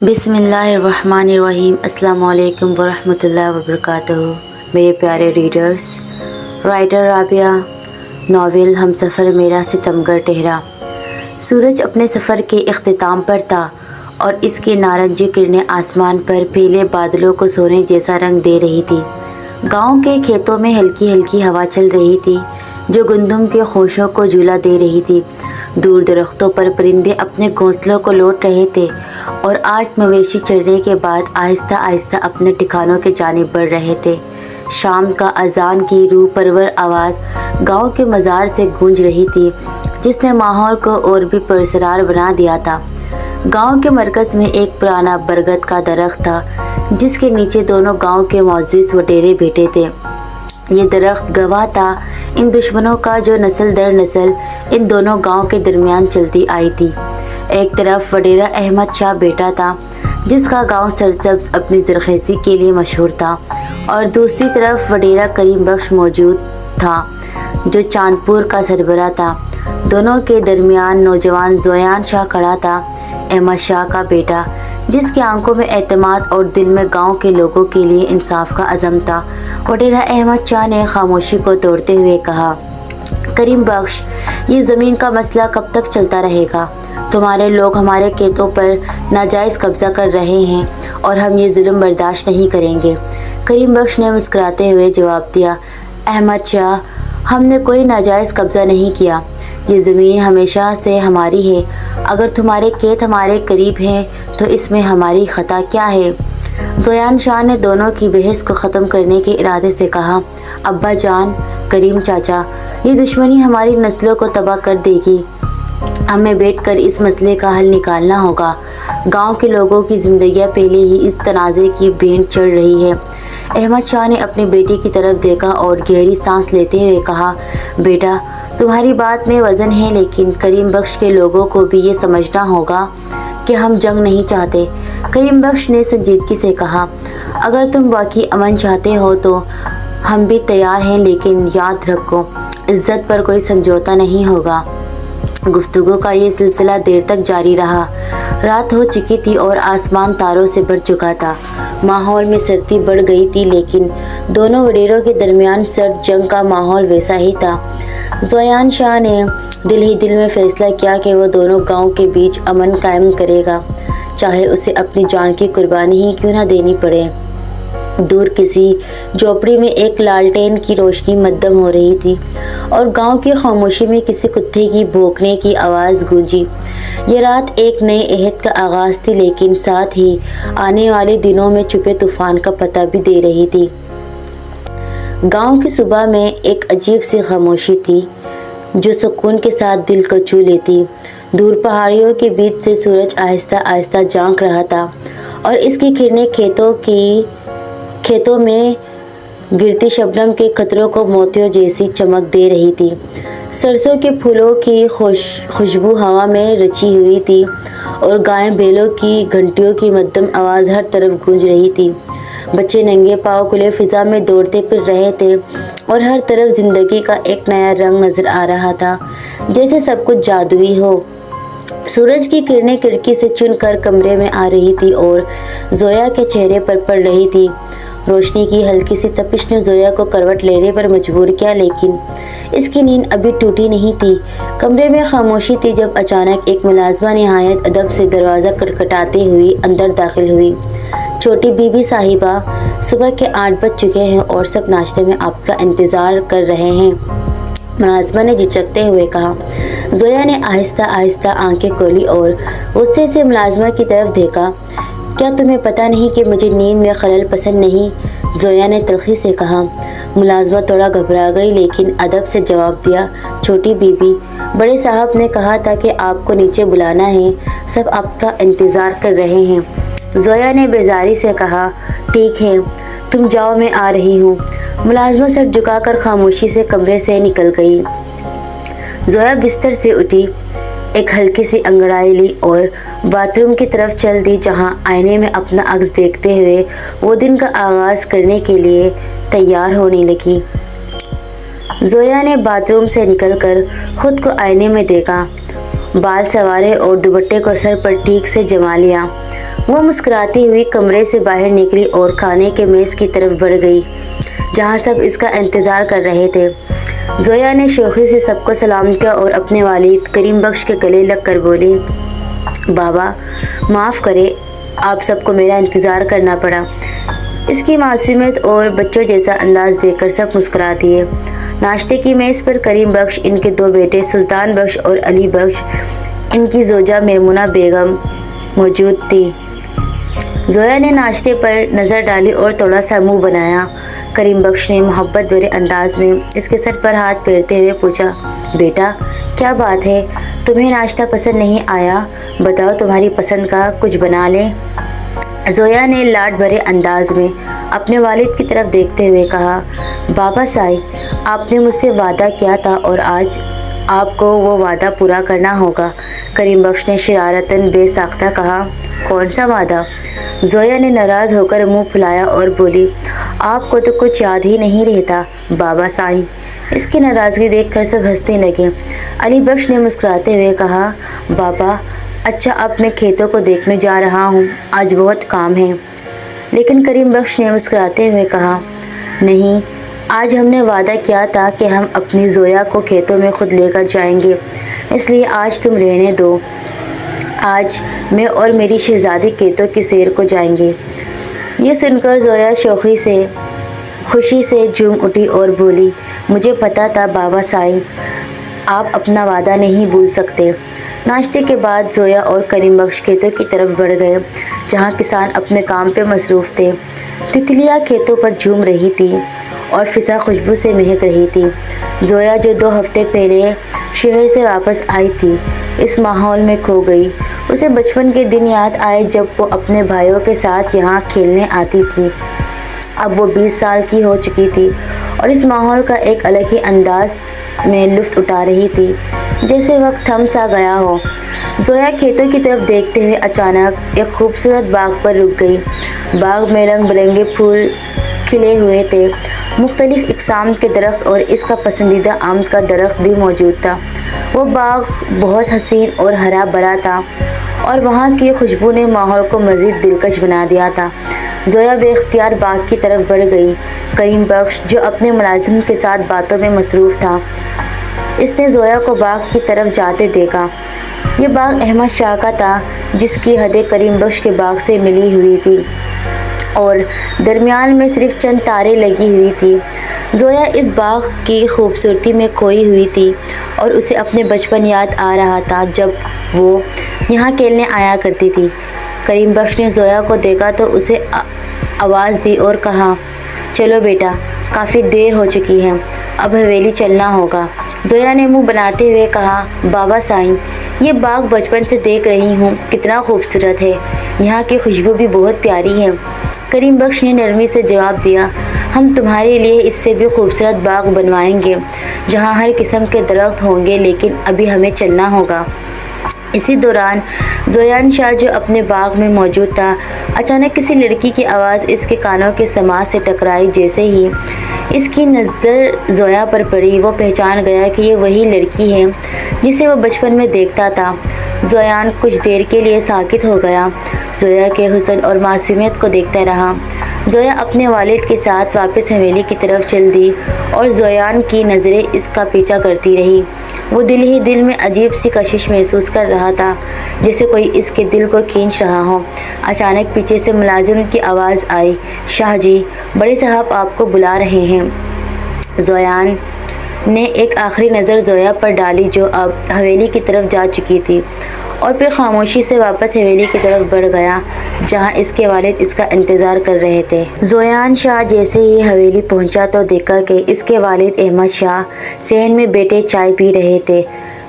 بسم اللہ الرحمن الرحیم۔ السلام علیکم ورحمۃ اللہ وبرکاتہ۔ میرے پیارے ریڈرز، رائٹر رابعہ، ناول ہم سفر میرا ستمگر ٹھہرا۔ سورج اپنے سفر کے اختتام پر تھا اور اس کی نارنجی کرنیں آسمان پر پھیلے بادلوں کو سونے جیسا رنگ دے رہی تھی۔ گاؤں کے کھیتوں میں ہلکی ہلکی ہوا چل رہی تھی جو گندم کے خوشوں کو جھولا دے رہی تھی۔ دور درختوں پر پرندے اپنے گھونسلوں کو لوٹ رہے تھے اور آج مویشی چرنے کے بعد آہستہ آہستہ اپنے ٹھکانوں کی جانب بڑھ رہے تھے۔ شام کا اذان کی روح پرور آواز گاؤں کے مزار سے گونج رہی تھی جس نے ماحول کو اور بھی پراسرار بنا دیا تھا۔ گاؤں کے مرکز میں ایک پرانا برگد کا درخت تھا جس کے نیچے دونوں گاؤں کے معزز وڈیرے بیٹھے تھے۔ یہ درخت گواہ تھا ان دشمنوں کا جو نسل در نسل ان دونوں گاؤں کے درمیان چلتی آئی تھی۔ ایک طرف وڈیرا احمد شاہ بیٹا تھا جس کا گاؤں سرسبز اپنی زرخیزی کے لیے مشہور تھا، اور دوسری طرف وڈیرا کریم بخش موجود تھا جو چاندپور کا سربراہ تھا۔ دونوں کے درمیان نوجوان زویان شاہ کھڑا تھا، احمد شاہ کا بیٹا، جس کی آنکھوں میں اعتماد اور دل میں گاؤں کے لوگوں کے لیے انصاف کا عزم تھا۔ وڈیرا احمد شاہ نے خاموشی کو توڑتے ہوئے کہا، کریم بخش، یہ زمین کا مسئلہ کب تک چلتا رہے گا؟ تمہارے لوگ ہمارے کھیتوں پر ناجائز قبضہ کر رہے ہیں اور ہم یہ ظلم برداشت نہیں کریں گے۔ کریم بخش نے مسکراتے ہوئے جواب دیا، احمد شاہ، ہم نے کوئی ناجائز قبضہ نہیں کیا، یہ زمین ہمیشہ سے ہماری ہے۔ اگر تمہارے کھیت ہمارے قریب ہیں تو اس میں ہماری خطا کیا ہے؟ زویان شاہ نے دونوں کی بحث کو ختم کرنے کے ارادے سے کہا، ابا جان، کریم چاچا، یہ دشمنی ہماری نسلوں کو تباہ کر دے گی۔ ہمیں بیٹھ کر اس مسئلے کا حل نکالنا ہوگا۔ گاؤں کے لوگوں کی زندگیاں پہلے ہی اس تنازع کی بھینٹ چڑھ رہی ہے۔ احمد شاہ نے اپنی بیٹی کی طرف دیکھا اور گہری سانس لیتے ہوئے کہا، بیٹا، تمہاری بات میں وزن ہے، لیکن کریم بخش کے لوگوں کو بھی یہ سمجھنا ہوگا کہ ہم جنگ نہیں چاہتے۔ کریم بخش نے سنجیدگی سے کہا، اگر تم واقعی امن چاہتے ہو تو ہم بھی تیار ہیں، لیکن یاد رکھو، عزت پر کوئی سمجھوتا نہیں ہوگا۔ گفتگو کا یہ سلسلہ دیر تک جاری رہا۔ رات ہو چکی تھی اور آسمان تاروں سے بھر چکا تھا۔ ماحول میں سردی بڑھ گئی تھی، لیکن دونوں وڈیروں کے درمیان سرد جنگ کا ماحول ویسا ہی تھا۔ زویان شاہ نے دل ہی دل میں فیصلہ کیا کہ وہ دونوں گاؤں کے بیچ امن قائم کرے گا، چاہے اسے اپنی جان کی قربانی ہی کیوں نہ دینی پڑے۔ دور کسی جھوپڑی میں ایک لالٹین کی روشنی مدھم ہو رہی تھی اور گاؤں کی خاموشی میں کسی کتے کی بھونکنے کی آواز گونجی۔ یہ رات ایک نئے عہد کا آغاز تھی، لیکن ساتھ ہی آنے والے دنوں میں چھپے طوفان کا پتہ بھی دے رہی تھی۔ گاؤں کی صبح میں ایک عجیب سی خاموشی تھی جو سکون کے ساتھ دل کو چھو لیتی۔ دور پہاڑیوں کے بیچ سے سورج آہستہ آہستہ جھانک رہا تھا اور اس کی کرنیں کھیتوں میں گرتی شبنم کے قطروں کو موتیوں جیسی چمک دے رہی تھی۔ سرسوں کے پھولوں کی خوشبو ہوا میں رچی ہوئی تھی اور گائے بیلوں کی گھنٹیوں کی مدھم آواز ہر طرف گونج رہی تھی۔ بچے ننگے پاؤں کھلے فضا میں دوڑتے پھر رہے تھے اور ہر طرف زندگی کا ایک نیا رنگ نظر آ رہا تھا، جیسے سب کچھ جادوئی ہو۔ سورج کی کرنیں کھڑکی سے چن کر کمرے میں آ رہی تھی اور زویا کے چہرے پر پڑ رہی تھی۔ روشنی کی ہلکی سی تپش نے زویا کو کروٹ لینے پر مجبور کیا، لیکن اس کی نیند ابھی ٹوٹی نہیں تھی۔ کمرے میں خاموشی تھی جب اچانک ایک ملازمہ نہایت ادب سے دروازہ کھٹکھٹاتی ہوئی اندر داخل ہوئی۔ چھوٹی بی بی صاحبہ، صبح کے 8 بج چکے ہیں اور سب ناشتے میں آپ کا انتظار کر رہے ہیں، ملازمہ نے جھجکتے ہوئے کہا۔ زویا نے آہستہ آہستہ آنکھیں کھولی اور غصے سے ملازمہ کی طرف دیکھا۔ کیا تمہیں پتہ نہیں کہ مجھے نیند میں خلل پسند نہیں؟ زویا نے تلخی سے کہا۔ ملازمہ تھوڑا گھبرا گئی لیکن ادب سے جواب دیا، چھوٹی بی بی، بڑے صاحب نے کہا تھا کہ آپ کو نیچے بلانا ہے، سب آپ کا انتظار کر رہے ہیں۔ زویا نے بیزاری سے کہا، ٹھیک ہے، تم جاؤ، میں آ رہی ہوں۔ ملازمہ سر جھکا کر خاموشی سے کمرے سے نکل گئی۔ زویا بستر سے اٹھی، ایک ہلکی سی انگڑائی لی اور باتھ روم کی طرف چل دی، جہاں آئینے میں اپنا عکس دیکھتے ہوئے وہ دن کا آغاز کرنے کے لیے تیار ہونے لگی۔ زویا نے باتھ روم سے نکل کر خود کو آئینے میں دیکھا، بال سنوارے اور دوپٹے کو سر پر ٹھیک سے جما لیا۔ وہ مسکراتی ہوئی کمرے سے باہر نکلی اور کھانے کے میز کی طرف بڑھ گئی جہاں سب اس کا انتظار کر رہے تھے۔ زویا نے شوخی سے سب کو سلام کیا اور اپنے والد کریم بخش کے گلے لگ کر بولی، بابا معاف کرے، آپ سب کو میرا انتظار کرنا پڑا۔ اس کی معصومیت اور بچوں جیسا انداز دیکھ کر سب مسکرا دیے۔ ناشتے کی میز پر کریم بخش، ان کے 2 بیٹے سلطان بخش اور علی بخش، ان کی زوجہ میمونہ بیگم موجود تھی۔ زویا نے ناشتے پر نظر ڈالی اور تھوڑا سا منہ بنایا۔ کریم بخش نے محبت بھرے انداز میں اس کے سر پر ہاتھ پھیرتے ہوئے پوچھا، بیٹا کیا بات ہے، تمہیں ناشتہ پسند نہیں آیا؟ بتاؤ تمہاری پسند کا کچھ بنا لیں۔ زویا نے لاڈ بھرے انداز میں اپنے والد کی طرف دیکھتے ہوئے کہا، بابا سائی، آپ نے مجھ سے وعدہ کیا تھا اور آج آپ کو وہ وعدہ پورا کرنا ہوگا۔ کریم بخش نے شرارتاً بے ساختہ کہا، کون سا وعدہ؟ زویا نے ناراض ہو کر منہ پھلایا اور بولی، آپ کو تو کچھ یاد ہی نہیں رہتا بابا سائی۔ اس کی ناراضگی دیکھ کر سب ہنسنے لگے۔ علی بخش نے مسکراتے ہوئے کہا، بابا اچھا اب میں کھیتوں کو دیکھنے جا رہا ہوں، آج بہت کام ہے۔ لیکن کریم بخش نے مسکراتے ہوئے کہا، نہیں، آج ہم نے وعدہ کیا تھا کہ ہم اپنی زویا کو کھیتوں میں خود لے کر جائیں گے، اس لیے آج تم رہنے دو۔ آج میں اور میری شہزادی کھیتوں کی سیر کو جائیں گے۔ یہ سن کر زویا خوشی سے جھوم اٹھی اور بولی، مجھے پتا تھا بابا سائی، آپ اپنا وعدہ نہیں بھول سکتے۔ ناشتے کے بعد زویا اور کریم بخش کھیتوں کی طرف بڑھ گئے جہاں کسان اپنے کام پہ مصروف تھے۔ تتلیاں کھیتوں پر جھوم رہی تھی اور فضا خوشبو سے مہک رہی تھی۔ زویا جو 2 ہفتے پہلے شہر سے واپس آئی تھی، اس ماحول میں کھو گئی۔ اسے بچپن کے دن یاد آئے جب وہ اپنے بھائیوں کے ساتھ یہاں کھیلنے آتی تھی۔ اب وہ 20 سال کی ہو چکی تھی اور اس ماحول کا ایک الگ ہی انداز میں لطف اٹھا رہی تھی، جیسے وقت تھم سا گیا ہو۔ زویا کھیتوں کی طرف دیکھتے ہوئے اچانک ایک خوبصورت باغ پر رک گئی۔ باغ میں رنگ برنگے پھول کھلے ہوئے تھے، مختلف اقسام کے درخت اور اس کا پسندیدہ آم کا درخت بھی موجود تھا۔ وہ باغ بہت حسین اور ہرا بھرا تھا اور وہاں کی خوشبو نے ماحول کو مزید دلکش بنا دیا تھا۔ زویا بے اختیار باغ کی طرف بڑھ گئی۔ کریم بخش جو اپنے ملازم کے ساتھ باتوں میں مصروف تھا، اس نے زویا کو باغ کی طرف جاتے دیکھا۔ یہ باغ احمد شاہ کا تھا جس کی حدیں کریم بخش کے باغ سے ملی ہوئی تھی اور درمیان میں صرف چند تاریں لگی ہوئی تھی۔ زویا اس باغ کی خوبصورتی میں کھوئی ہوئی تھی اور اسے اپنے بچپن یاد آ رہا تھا جب وہ یہاں کھیلنے آیا کرتی تھی۔ کریم بخش نے زویا کو دیکھا تو اسے آواز دی اور کہا، چلو بیٹا، کافی دیر ہو چکی ہے، اب حویلی چلنا ہوگا۔ زویا نے منہ بناتے ہوئے کہا، بابا سائیں، یہ باغ بچپن سے دیکھ رہی ہوں، کتنا خوبصورت ہے، یہاں کی خوشبو بھی بہت پیاری ہے۔ کریم بخش نے نرمی سے جواب دیا، ہم تمہارے لیے اس سے بھی خوبصورت باغ بنوائیں گے جہاں ہر قسم کے درخت ہوں گے، لیکن ابھی ہمیں چلنا ہوگا۔ اسی دوران زویان شاہ جو اپنے باغ میں موجود تھا، اچانک کسی لڑکی کی آواز اس کے کانوں کے سماعت سے ٹکرائی۔ جیسے ہی اس کی نظر زویا پر پڑی، وہ پہچان گیا کہ یہ وہی لڑکی ہے جسے وہ بچپن میں دیکھتا تھا۔ زویان کچھ دیر کے لیے ساکت ہو گیا، زویا کے حسن اور معصومیت کو دیکھتا رہا۔ زویا اپنے والد کے ساتھ واپس حویلی کی طرف چل دی اور زویان کی نظریں اس کا پیچھا کرتی رہی۔ وہ دل ہی دل میں عجیب سی کشش محسوس کر رہا تھا، جیسے کوئی اس کے دل کو کھینچ رہا ہو۔ اچانک پیچھے سے ملازم کی آواز آئی، شاہ جی، بڑے صاحب آپ کو بلا رہے ہیں۔ زویان نے ایک آخری نظر زویا پر ڈالی جو اب حویلی کی طرف جا چکی تھی، اور پھر خاموشی سے واپس حویلی کی طرف بڑھ گیا جہاں اس کے والد اس کا انتظار کر رہے تھے۔ زویان شاہ جیسے ہی حویلی پہنچا تو دیکھا کہ اس کے والد احمد شاہ صحن میں بیٹھے چائے پی رہے تھے۔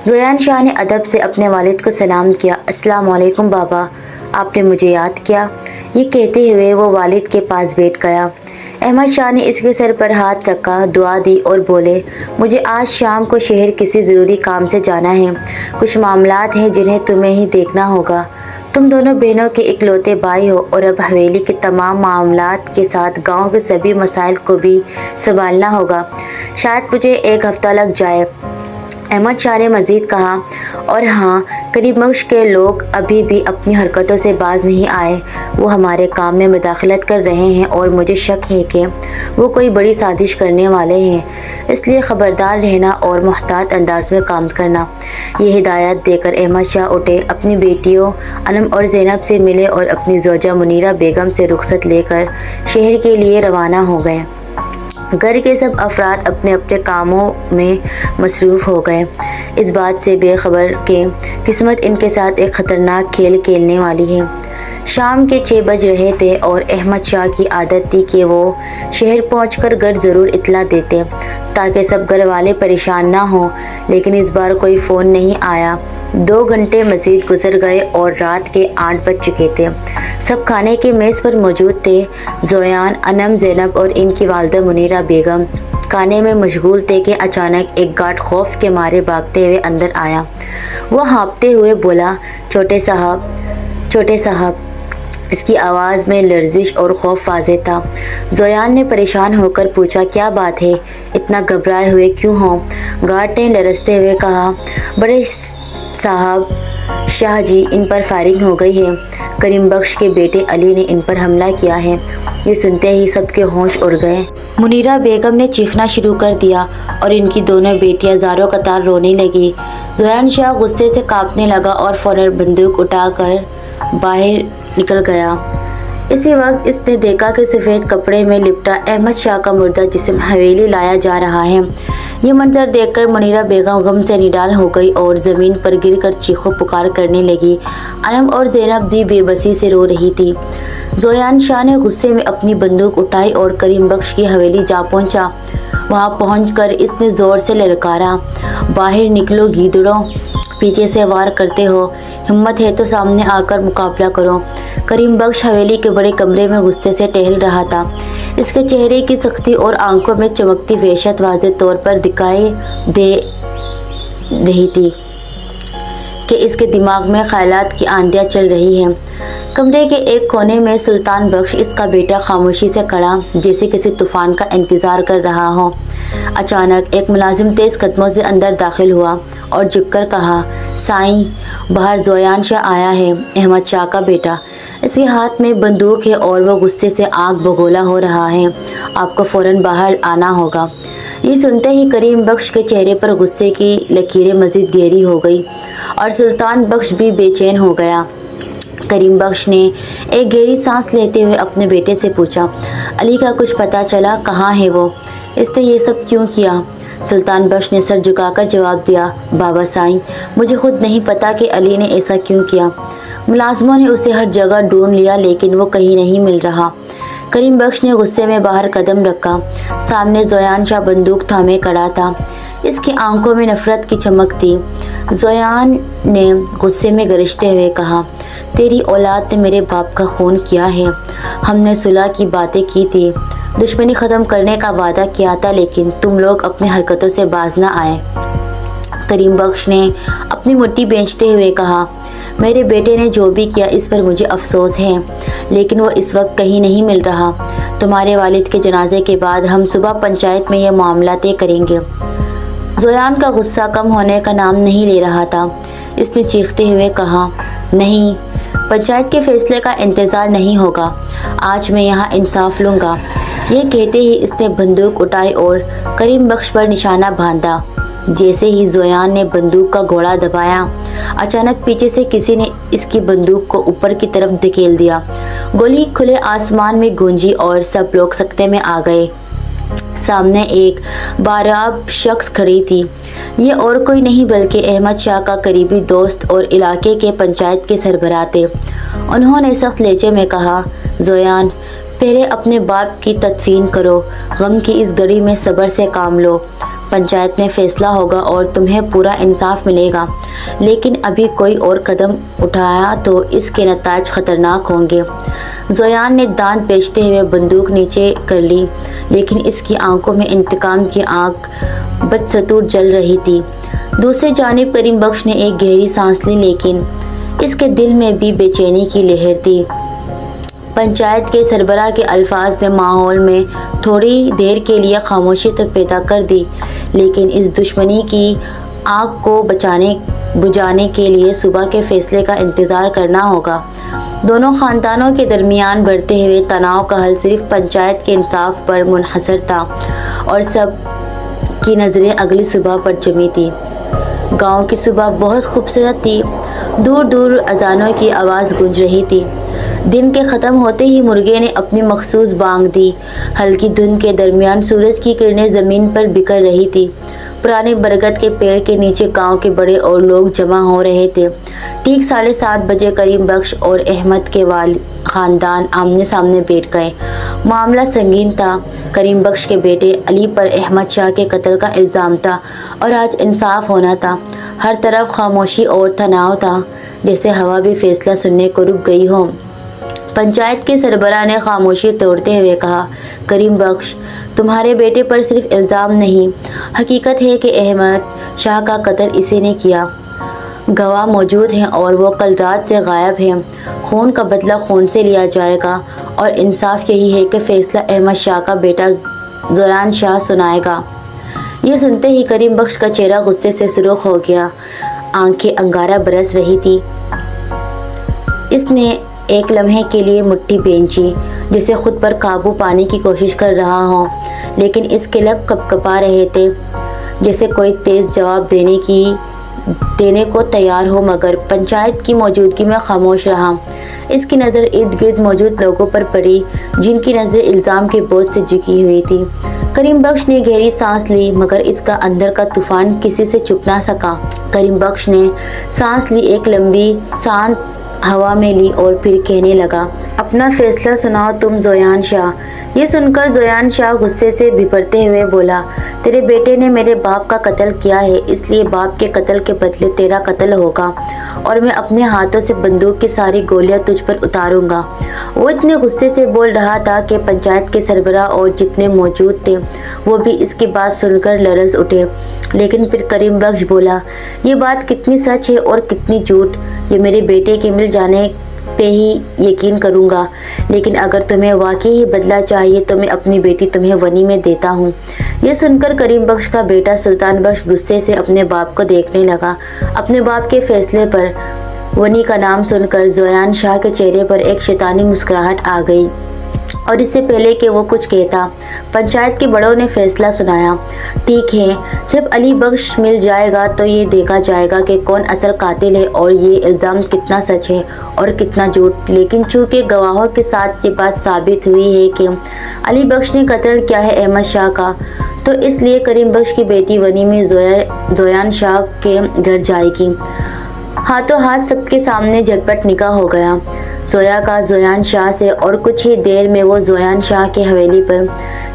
زویان شاہ نے ادب سے اپنے والد کو سلام کیا، السلام علیکم بابا، آپ نے مجھے یاد کیا؟ یہ کہتے ہوئے وہ والد کے پاس بیٹھ گیا۔ احمد شاہ نے اس کے سر پر ہاتھ رکھا، دعا دی اور بولے، مجھے آج شام کو شہر کسی ضروری کام سے جانا ہے، کچھ معاملات ہیں جنہیں تمہیں ہی دیکھنا ہوگا۔ تم دونوں بہنوں کے اکلوتے بھائی ہو اور اب حویلی کے تمام معاملات کے ساتھ گاؤں کے سبھی مسائل کو بھی سنبھالنا ہوگا۔ شاید مجھے 1 ہفتہ لگ جائے۔ احمد شاہ نے مزید کہا، اور ہاں، کریم بخش کے لوگ ابھی بھی اپنی حرکتوں سے باز نہیں آئے۔ وہ ہمارے کام میں مداخلت کر رہے ہیں اور مجھے شک ہے کہ وہ کوئی بڑی سازش کرنے والے ہیں، اس لیے خبردار رہنا اور محتاط انداز میں کام کرنا۔ یہ ہدایات دے کر احمد شاہ اٹھے، اپنی بیٹیوں انم اور زینب سے ملے اور اپنی زوجہ منیرہ بیگم سے رخصت لے کر شہر کے لیے روانہ ہو گئے۔ گھر کے سب افراد اپنے اپنے کاموں میں مصروف ہو گئے، اس بات سے بے خبر کہ قسمت ان کے ساتھ ایک خطرناک کھیل کھیلنے والی ہے۔ شام کے 6 بج رہے تھے اور احمد شاہ کی عادت تھی کہ وہ شہر پہنچ کر گھر ضرور اطلاع دیتے تاکہ سب گھر والے پریشان نہ ہوں، لیکن اس بار کوئی فون نہیں آیا۔ 2 گھنٹے مزید گزر گئے اور رات کے 8 بج چکے تھے۔ سب کھانے کی میز پر موجود تھے۔ زویان، انم، زینب اور ان کی والدہ منیرہ بیگم کھانے میں مشغول تھے کہ اچانک ایک گارڈ خوف کے مارے بھاگتے ہوئے اندر آیا۔ وہ ہانپتے ہوئے بولا، چھوٹے صاحب۔ اس کی آواز میں لرزش اور خوف واضح تھا۔ زویان نے پریشان ہو کر پوچھا، کیا بات ہے؟ اتنا گھبرائے ہوئے کیوں ہو؟ گارڈ نے لرزتے ہوئے کہا، بڑے صاحب، شاہ جی، ان پر فائرنگ ہو گئی ہے۔ کریم بخش کے بیٹے علی نے ان پر حملہ کیا ہے۔ یہ سنتے ہی سب کے ہوش اڑ گئے۔ منیرہ بیگم نے چیخنا شروع کر دیا اور ان کی دونوں بیٹیاں زاروں قطار رونے لگی۔ زویان شاہ غصے سے کانپنے لگا اور فوراً بندوق اٹھا کر باہر نکل گیا۔ اسی وقت اس نے دیکھا کہ سفید کپڑے میں لپٹا احمد شاہ کا مردہ جسم حویلی لایا جا رہا ہے۔ یہ منظر دیکھ کر منیرہ بیگم غم سے نڈال ہو گئی اور زمین پر گر کر چیخو پکار کرنے لگی۔ انم اور زینب بھی بے بسی سے رو رہی تھی۔ زویان شاہ نے غصے میں اپنی بندوق اٹھائی اور کریم بخش کی حویلی جا پہنچا۔ وہاں پہنچ کر اس نے زور سے للکارا، باہر نکلو گیدڑوں، پیچھے سے وار کرتے ہو، ہمت ہے تو سامنے آ کر مقابلہ کرو۔ کریم بخش حویلی کے بڑے کمرے میں غصے سے ٹہل رہا تھا۔ اس کے چہرے کی سختی اور آنکھوں میں چمکتی وحشت واضح طور پر دکھائی دے رہی تھی کہ اس کے دماغ میں خیالات کی آندیاں چل رہی ہیں۔ کمرے کے ایک کونے میں سلطان بخش، اس کا بیٹا، خاموشی سے کھڑا، جیسے کسی طوفان کا انتظار کر رہا ہو۔ اچانک ایک ملازم تیز قدموں سے اندر داخل ہوا اور جھک کر کہا، سائیں، باہر زویان شاہ آیا ہے، احمد شاہ کا بیٹا۔ اس کے ہاتھ میں بندوق ہے اور وہ غصے سے آنکھ بگولا ہو رہا ہے، آپ کو فوراً باہر آنا ہوگا۔ یہ سنتے ہی کریم بخش کے چہرے پر غصے کی لکیریں مزید گہری ہو گئی اور سلطان بخش بھی بے چین ہو گیا۔ کریم بخش نے ایک گہری سانس لیتے ہوئے اپنے بیٹے سے پوچھا، علی کا کچھ پتہ چلا؟ کہاں ہے وہ؟ اس نے یہ سب کیوں کیا؟ سلطان بخش نے سر جھکا کر جواب دیا، بابا سائیں، مجھے خود نہیں پتا کہ علی نے ایسا کیوں کیا۔ ملازموں نے اسے ہر جگہ ڈھونڈ لیا لیکن وہ کہیں نہیں مل رہا۔ کریم بخش نے غصے میں باہر قدم رکھا۔ سامنے زویان شاہ بندوق تھامے کھڑا تھا، اس کی آنکھوں میں نفرت کی چمک تھی۔ زویان نے غصے میں گرجتے ہوئے کہا، تیری اولاد نے میرے باپ کا خون کیا ہے۔ ہم نے صلح کی باتیں کی تھی، دشمنی ختم کرنے کا وعدہ کیا تھا، لیکن تم لوگ اپنی حرکتوں سے باز نہ آئے۔ کریم بخش نے اپنی مٹھی بھینچتے ہوئے کہا، میرے بیٹے نے جو بھی کیا اس پر مجھے افسوس ہے، لیکن وہ اس وقت کہیں نہیں مل رہا۔ تمہارے والد کے جنازے کے بعد ہم صبح پنچایت میں یہ معاملہ طے کریں گے۔ زویان کا غصہ کم ہونے کا نام نہیں لے رہا تھا۔ اس نے چیختے ہوئے کہا، نہیں، پنچایت کے فیصلے کا انتظار نہیں ہوگا، آج میں یہاں انصاف لوں گا۔ یہ کہتے ہی اس نے بندوق اٹھائی اور کریم بخش پر نشانہ باندھا۔ جیسے ہی زویان نے بندوق کا گوڑا دبایا، اچانک پیچھے سے کسی نے اس کی بندوق کو اوپر کی طرف دھکیل دیا۔ گولی کھلے آسمان میں گونجی اور سب لوگ سکتے میں آ گئے۔ سامنے ایک باراب شخص کھڑی تھی۔ یہ اور کوئی نہیں بلکہ احمد شاہ کا قریبی دوست اور علاقے کے پنچایت کے سربراہ تھے۔ انہوں نے سخت لہجے میں کہا، زویان، پہلے اپنے باپ کی تدفین کرو، غم کی اس گھڑی میں صبر سے کام لو۔ پنچایت میں فیصلہ ہوگا اور تمہیں پورا انصاف ملے گا، لیکن ابھی کوئی اور قدم اٹھایا تو اس کے نتائج خطرناک ہوں گے۔ زویان نے دانت پیچتے ہوئے بندوق نیچے کر لی، لیکن اس کی آنکھوں میں انتقام کی آگ بدستور جل رہی تھی۔ دوسری جانب کریم بخش نے ایک گہری سانس لی، لیکن اس کے دل میں بھی بے چینی کی لہر تھی۔ پنچایت کے سربراہ کے الفاظ نے ماحول میں تھوڑی دیر کے لیے خاموشی تو پیدا کر دی، لیکن اس دشمنی کی آگ کو بجھانے کے لیے صبح کے فیصلے کا انتظار کرنا ہوگا۔ دونوں خاندانوں کے درمیان بڑھتے ہوئے تناؤ کا حل صرف پنچایت کے انصاف پر منحصر تھا اور سب کی نظریں اگلی صبح پر جمی تھی۔ گاؤں کی صبح بہت خوبصورت تھی۔ دور دور اذانوں کی آواز گونج رہی تھی۔ دن کے ختم ہوتے ہی مرغے نے اپنی مخصوص بانگ دی۔ ہلکی دھند کے درمیان سورج کی کرنیں زمین پر بکھر رہی تھی۔ پرانے برگد کے پیڑ کے نیچے گاؤں کے بڑے اور لوگ جمع ہو رہے تھے۔ ٹھیک 7:30 بجے کریم بخش اور احمد کے خاندان آمنے سامنے بیٹھ گئے۔ معاملہ سنگین تھا۔ کریم بخش کے بیٹے علی پر احمد شاہ کے قتل کا الزام تھا اور آج انصاف ہونا تھا۔ ہر طرف خاموشی اور تناؤ تھا، جیسے ہوا بھی فیصلہ سننے کو رک گئی ہو۔ پنچایت کے سربراہ نے خاموشی توڑتے ہوئے کہا، کریم بخش، تمہارے بیٹے پر صرف الزام نہیں، حقیقت ہے کہ احمد شاہ کا قتل اسی نے کیا۔ گواہ موجود ہیں اور وہ کل رات سے غائب ہیں۔ خون کا بدلہ خون سے لیا جائے گا اور انصاف یہی ہے کہ فیصلہ احمد شاہ کا بیٹا زویان شاہ سنائے گا۔ یہ سنتے ہی کریم بخش کا چہرہ غصے سے سرخ ہو گیا، آنکھیں انگارہ برس رہی تھی۔ اس نے ایک لمحے کے لیے مٹھی بھینچی، جسے خود پر قابو پانے کی کوشش کر رہا ہو، لیکن اس کے لب کپا رہے تھے، جیسے کوئی تیز جواب دینے کو تیار ہو، مگر پنچایت کی موجودگی میں خاموش رہا۔ اس کی نظر ارد گرد موجود لوگوں پر پڑی، جن کی نظریں الزام کے بوجھ سے جھکی ہوئی تھی۔ کریم بخش نے گہری سانس لی، مگر اس کا اندر کا طوفان کسی سے چھپ نہ سکا۔ کریم بخش نے سانس لی، ایک لمبی سانس ہوا میں لی اور پھر کہنے لگا، اپنا فیصلہ سناؤ تم زویان شاہ۔ یہ سن کر زویان شاہ غصے سے بھرتے ہوئے بولا، تیرے بیٹے نے میرے باپ کا قتل کیا ہے، اس لیے باپ کے قتل کے بدلے تیرا قتل ہوگا اور میں اپنے ہاتھوں سے بندوق کی ساری گولیاں تجھ پر اتاروں گا۔ وہ اتنے غصے سے بول رہا تھا کہ پنچایت کے سربراہ اور جتنے موجود تھے وہ بھی اس کی بات سن کر لرز اٹھے۔ لیکن پھر کریم بخش بولا، یہ بات کتنی سچ ہے اور کتنی جھوٹ، یہ میرے بیٹے کے مل جانے پہ ہی یقین کروں گا، لیکن اگر تمہیں واقعی ہی بدلہ چاہیے تو میں اپنی بیٹی تمہیں ونی میں دیتا ہوں۔ یہ سن کر کریم بخش کا بیٹا سلطان بخش غصے سے اپنے باپ کو دیکھنے لگا۔ اپنے باپ کے فیصلے پر ونی کا نام سن کر زویان شاہ کے چہرے پر ایک شیطانی مسکراہٹ آ گئی، اور اس سے پہلے کہ وہ کچھ کہتا، پنچایت کے بڑوں نے فیصلہ سنایا۔ ٹھیک ہے، جب علی بخش مل جائے گا تو یہ دیکھا جائے گا کہ کون اصل قاتل ہے اور یہ الزام کتنا سچ ہے اور کتنا جھوٹ۔ لیکن چونکہ گواہوں کے ساتھ یہ بات ثابت ہوئی ہے کہ علی بخش نے قتل کیا ہے احمد شاہ کا، تو اس لیے کریم بخش کی بیٹی ونی میں زویان شاہ کے گھر جائے گی۔ ہاتھوں ہاتھ سب کے سامنے جھٹپٹ نکاح ہو گیا زویا کا زویان شاہ سے، اور کچھ ہی دیر میں وہ زویان شاہ کی حویلی پر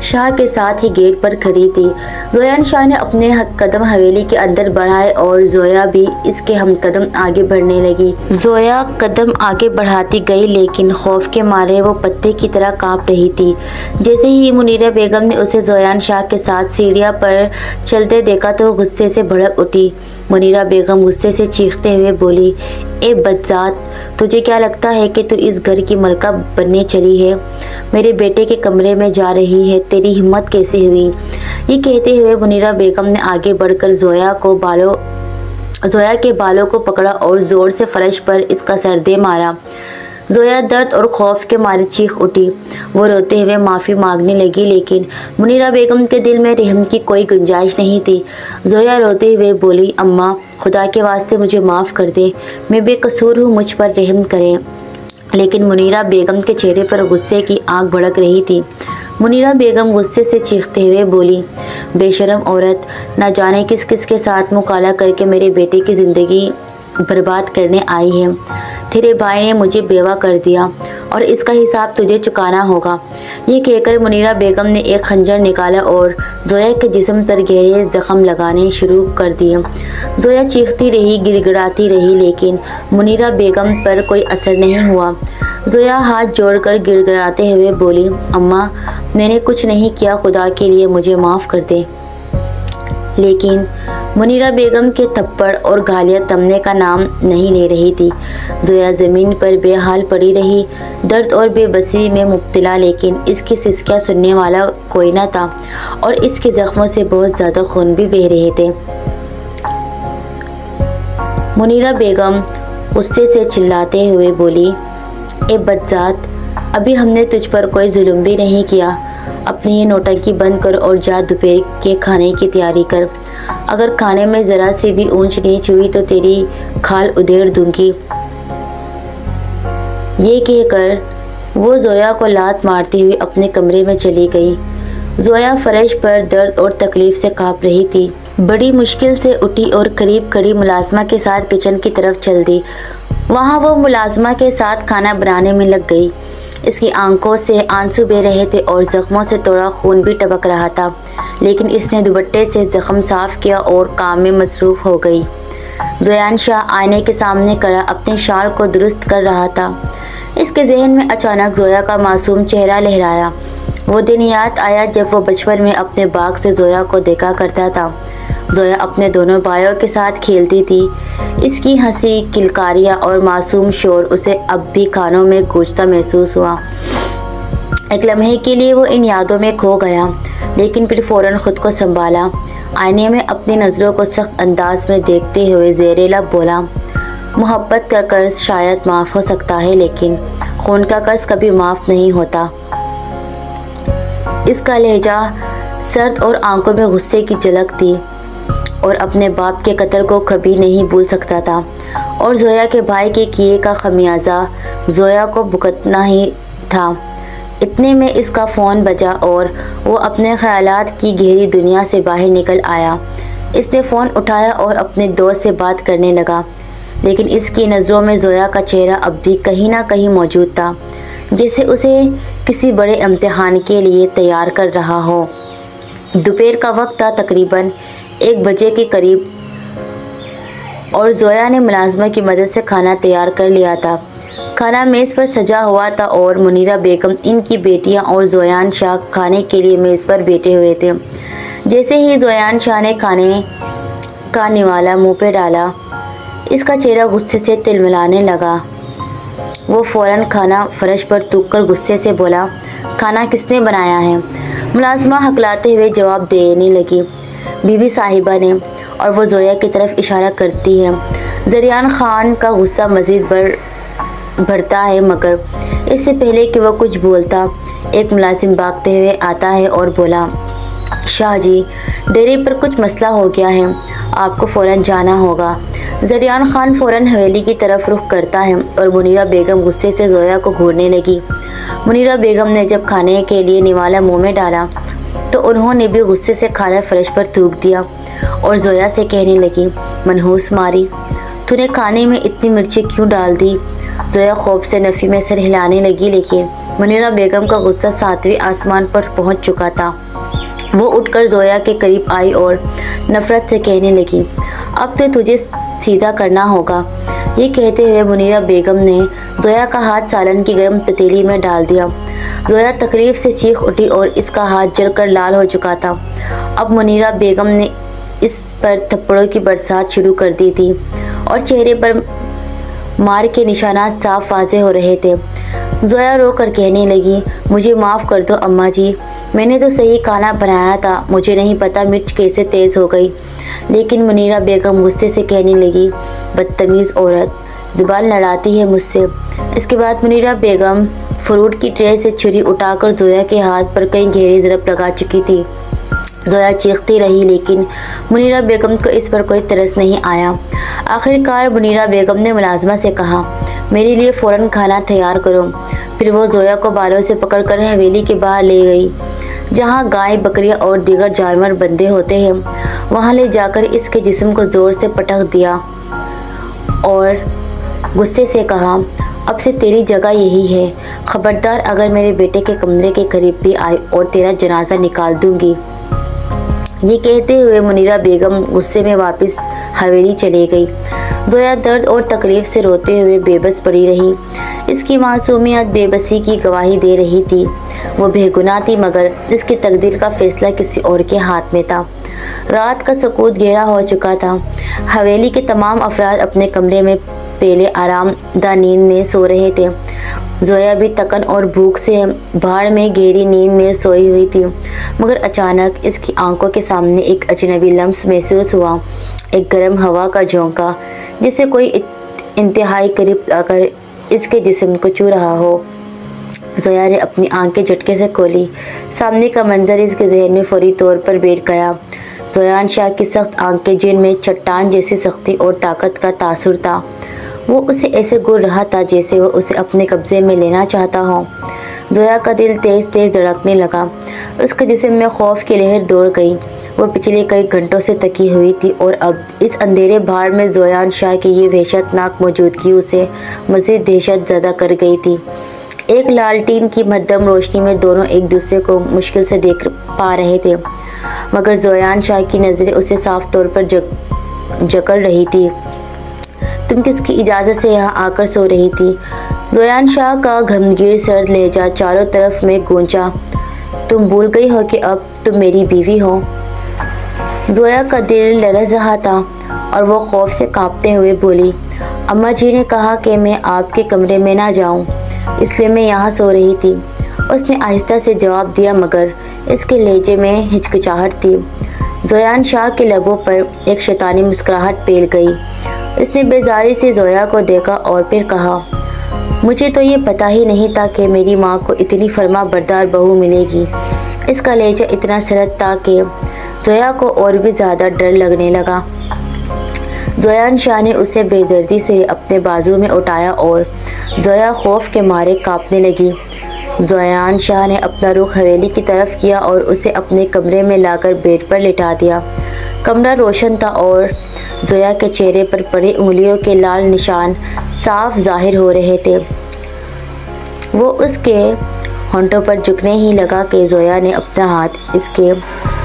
شاہ کے ساتھ ہی گیٹ پر کھڑی تھی۔ زویان شاہ نے اپنے قدم حویلی کے اندر بڑھائے اور زویا بھی اس کے ہم قدم آگے بڑھنے لگی۔ زویا قدم آگے بڑھاتی گئی، لیکن خوف کے مارے وہ پتے کی طرح کانپ رہی تھی۔ جیسے ہی منیرہ بیگم نے اسے زویان شاہ کے ساتھ سیڑھیاں پر چلتے دیکھا تو وہ غصے سے بھڑک اٹھی۔ منیرہ بیگم غصے سے چیختے ہوئے بولی، اے بدذات، تجھے کیا لگتا ہے کہ تو اس گھر کی ملکہ بننے چلی ہے؟ میرے بیٹے کے کمرے میں جا رہی ہے، تیری ہمت کیسے ہوئی؟ یہ کہتے ہوئے منیرہ بیگم نے آگے بڑھ کر زویا کے بالوں کو پکڑا اور زور سے فرش پر اس کا سر دے مارا۔ زویا درد اور خوف کے مارے چیخ اٹھی۔ وہ روتے ہوئے معافی مانگنے لگی، لیکن منیرہ بیگم کے دل میں رحم کی کوئی گنجائش نہیں تھی۔ زویا روتے ہوئے بولی، اماں، خدا کے واسطے مجھے معاف کر دے، میں بے قصور ہوں، مجھ پر رحم کریں۔ لیکن منیرہ بیگم کے چہرے پر غصے کی آگ بھڑک رہی تھی۔ منیرہ بیگم غصے سے چیختے ہوئے بولی، بے شرم عورت، نہ جانے کس کس کے ساتھ مکالمہ کر کے میرے بیٹے کی زندگی برباد کرنے آئی ہے۔ تیرے بھائی نے مجھے بیوہ کر دیا اور اس کا حساب تجھے چکانا ہوگا۔ یہ کہہ کر منیرہ بیگم نے ایک خنجر نکالا اور زویا کے جسم پر گہرے زخم لگانے شروع کر دیے۔ زویا چیختی رہی، گڑ گڑاتی رہی، لیکن منیرہ بیگم پر کوئی اثر نہیں ہوا۔ زویا ہاتھ جوڑ کر گڑ گڑاتے ہوئے بولی، اماں، میں نے کچھ نہیں کیا، خدا کے لیے مجھے معاف کر دے۔ لیکن منیرہ بیگم کے تھپڑ اور گالیاں تھمنے کا نام نہیں لے رہی تھی۔ زویا زمین پر بے حال پڑی رہی، درد اور بے بسی میں مبتلا، لیکن اس کی سسکیاں سننے والا کوئی نہ تھا اور اس کے زخموں سے بہت زیادہ خون بھی بہہ رہے تھے۔ منیرہ بیگم غصے سے چلاتے ہوئے بولی، اے بدذات، ابھی ہم نے تجھ پر کوئی ظلم بھی نہیں کیا، اپنی یہ نوٹنکی بند کر اور جا دوپہر کے کھانے کی تیاری کر، اگر کھانے میں ذرا سی بھی اونچ نیچ ہوئی تو تیری کھال ادھیڑ دوں گی۔ یہ کہہ کر وہ زویا کو لات مارتی ہوئی اپنے کمرے میں چلی گئی۔ زویا فرش پر درد اور تکلیف سے کانپ رہی تھی۔ بڑی مشکل سے اٹھی اور قریب کھڑی ملازمہ کے ساتھ کچن کی طرف چل دی۔ وہاں وہ ملازمہ کے ساتھ کھانا بنانے میں لگ گئی۔ اس کی آنکھوں سے آنسو بہہ رہے تھے اور زخموں سے تھوڑا خون بھی ٹپک رہا تھا، لیکن اس نے دوپٹے سے زخم صاف کیا اور کام میں مصروف ہو گئی۔ زویان شاہ آئینے کے سامنے کھڑا اپنے شال کو درست کر رہا تھا۔ اس کے ذہن میں اچانک زویا کا معصوم چہرہ لہرایا۔ وہ دن یاد آیا جب وہ بچپن میں اپنے باغ سے زویا کو دیکھا کرتا تھا۔ زویا اپنے دونوں بھائیوں کے ساتھ کھیلتی تھی۔ اس کی ہنسی، کلکاریاں اور معصوم شور اسے اب بھی کانوں میں گونجتا محسوس ہوا۔ ایک لمحے کے لیے وہ ان یادوں میں کھو گیا، لیکن پھر فوراً خود کو سنبھالا۔ آئینے میں اپنی نظروں کو سخت انداز میں دیکھتے ہوئے زیر لب بولا، محبت کا قرض شاید معاف ہو سکتا ہے، لیکن خون کا قرض کبھی معاف نہیں ہوتا۔ اس کا لہجہ سرد اور آنکھوں میں غصے کی جھلک تھی، اور اپنے باپ کے قتل کو کبھی نہیں بھول سکتا تھا، اور زویا کے بھائی کے کیے کا خمیازہ زویا کو بھگتنا ہی تھا۔ اتنے میں اس کا فون بجا اور وہ اپنے خیالات کی گہری دنیا سے باہر نکل آیا۔ اس نے فون اٹھایا اور اپنے دوست سے بات کرنے لگا، لیکن اس کی نظروں میں زویا کا چہرہ اب بھی کہیں نہ کہیں موجود تھا، جیسے اسے کسی بڑے امتحان کے لیے تیار کر رہا ہو۔ دوپہر کا وقت تھا، تقریباً 1 بجے کے قریب، اور زویا نے ملازمہ کی مدد سے کھانا تیار کر لیا تھا۔ کھانا میز پر سجا ہوا تھا اور منیرہ بیگم، ان کی بیٹیاں اور زویان شاہ کھانے کے لیے میز پر بیٹھے ہوئے تھے۔ جیسے ہی زویان شاہ نے کھانے کا نوالا منہ پہ ڈالا، اس کا چہرہ غصے سے تلملانے لگا۔ وہ فوراً کھانا فرش پر تھوک کر غصے سے بولا، کھانا کس نے بنایا ہے؟ ملازمہ ہکلاتے ہوئے جواب دینے لگی، بی بی صاحبہ نے، اور وہ زویا کی طرف اشارہ کرتی ہے۔ زریان خان کا غصہ مزید بڑھتا ہے، مگر اس سے پہلے کہ وہ کچھ بولتا، ایک ملازم بھاگتے ہوئے آتا ہے اور بولا، شاہ جی، ڈیری پر کچھ مسئلہ ہو گیا ہے، آپ کو فوراً جانا ہوگا۔ زریان خان فوراً حویلی کی طرف رخ کرتا ہے اور منیرہ بیگم غصے سے زویا کو گھورنے لگی۔ منیرہ بیگم نے جب کھانے کے لیے نوالا منہ میں ڈالا تو انہوں نے بھی غصے سے کھانا فرش پر تھوک دیا اور زویا سے کہنے لگی، منحوس ماری، تو نے کھانے میں اتنی مرچیں کیوں ڈال دی؟ زویا خوف سے نفی میں سر ہلانے لگی، لیکن منیرہ بیگم کا غصہ 7ویں آسمان پر پہنچ چکا تھا۔ وہ اٹھ کر زویا کے قریب آئی اور نفرت سے کہنے لگی، اب تو تجھے سیدھا کرنا ہوگا۔ یہ کہتے ہوئے منیرہ بیگم نے زویا کا ہاتھ سالن کی گرم پتیلی میں ڈال دیا۔ زویا تکلیف سے چیخ اٹھی اور اس کا ہاتھ جل کر لال ہو چکا تھا۔ اب منیرہ بیگم نے اس پر تھپڑوں کی برسات شروع کر دی تھی اور چہرے پر مار کے نشانات صاف واضح ہو رہے تھے۔ زویا رو کر کہنے لگی، مجھے معاف کر دو اماں جی، میں نے تو صحیح کھانا بنایا تھا، مجھے نہیں پتا مرچ کیسے تیز ہو گئی۔ لیکن منیرہ بیگم غصے سے کہنے لگی، بدتمیز عورت، زبان لڑاتی ہے مجھ سے۔ اس کے بعد منیرہ بیگم فروٹ کی ٹرے سے چھری اٹھا کر زویا کے ہاتھ پر کئی گہری ضرب لگا چکی تھی۔ زویا چیختی رہی، لیکن منیرہ بیگم کو اس پر کوئی ترس نہیں آیا۔ آخر کار منیرہ بیگم نے ملازمہ سے کہا، میرے لیے فوراً کھانا تیار کرو۔ پھر وہ زویا کو بالوں سے پکڑ کر حویلی کے باہر لے گئی، جہاں گائے، بکریاں اور دیگر جانور بندھے ہوتے ہیں۔ وہاں لے جا کر اس کے جسم کو زور سے پٹک دیا اور غصے سے کہا، اب سے تیری جگہ یہی ہے، خبردار اگر میرے بیٹے کے کمرے کے قریب بھی آئی اور تیرا جنازہ نکال دوں گی۔ یہ کہتے ہوئے منیرہ بیگم غصے میں واپس حویلی چلی گئی۔ زویا درد اور تکلیف سے روتے ہوئے بے بس پڑی رہی۔ اس کی معصومیت بے بسی کی گواہی دے رہی تھی۔ وہ بے گناہ تھی، مگر اس کی تقدیر کا فیصلہ کسی اور کے ہاتھ میں تھا۔ رات کا سکوت گہرا ہو چکا تھا۔ حویلی کے تمام افراد اپنے کمرے میں پہلے آرام دہ نیند میں سو رہے تھے۔ زویا بھی تکن اور بھوک سے بھاڑ میں گہری نیند میں سوئی ہوئی تھی، مگر اچانک اس کی آنکھوں کے سامنے ایک اجنبی لمس محسوس ہوا۔ ایک گرم ہوا کا جھونکا جسے کوئی انتہائی قریب آ کر اس کے جسم کو چھو رہا ہو۔ زویا نے اپنی آنکھیں جھٹکے سے کھولی۔ سامنے کا منظر اس کے ذہن میں فوری طور پر بیٹھ گیا۔ زویان شاہ کی سخت آنکھیں جن میں چٹان جیسی سختی اور طاقت کا تاثر تھا، وہ اسے ایسے گھور رہا تھا جیسے وہ اسے اپنے قبضے میں لینا چاہتا ہو۔ زویا کا دل تیز تیز دھڑکنے لگا، اس کے جسم میں خوف کی لہر دوڑ گئی۔ وہ پچھلے کئی گھنٹوں سے تکی ہوئی تھی اور اب اس اندھیرے بھاڑ میں زویان شاہ کی یہ وحشت ناک موجودگی اسے مزید دہشت زدہ کر گئی تھی۔ ایک لالٹین کی مدھم روشنی میں دونوں ایک دوسرے کو مشکل سے دیکھ پا رہے تھے، مگر زویان شاہ کی نظریں اسے صاف طور پر جکڑ رہی تھی۔ تم کس کی اجازت سے یہاں آ کر سو رہی تھی؟ زویان شاہ کا گھمگیر سرد لہجہ چاروں طرف میں گونجا۔ تم بھول گئی ہو کہ اب تم میری بیوی ہو۔ زویا کا دل لرز رہا تھا اور وہ خوف سے کانپتے ہوئے بولی، اماں جی نے کہا کہ میں آپ کے کمرے میں نہ جاؤں، اس لیے میں یہاں سو رہی تھی۔ اس نے آہستہ سے جواب دیا، مگر اس کے لہجے میں ہچکچاہٹ تھی۔ زویان شاہ کے لبوں پر ایک شیطانی مسکراہٹ پھیل گئی۔ اس نے بیزاری سے زویا کو دیکھا اور پھر کہا، مجھے تو یہ پتہ ہی نہیں تھا کہ میری ماں کو اتنی فرما بردار بہو ملے گی۔ اس کا لہجہ اتنا سرد تھا کہ زویا کو اور بھی زیادہ ڈر لگنے لگا۔ زویان شاہ نے اسے بے دردی سے اپنے بازو میں اٹھایا اور زویا خوف کے مارے کانپنے لگی۔ زویان شاہ نے اپنا رخ حویلی کی طرف کیا اور اسے اپنے کمرے میں لا کر بیڈ پر لٹا دیا۔ کمرہ روشن تھا اور زویا کے چہرے پر پڑے انگلیوں کے لال نشان صاف ظاہر ہو رہے تھے۔ وہ اس کے ہونٹوں پر جھکنے ہی لگا کہ زویا نے اپنا ہاتھ اس کے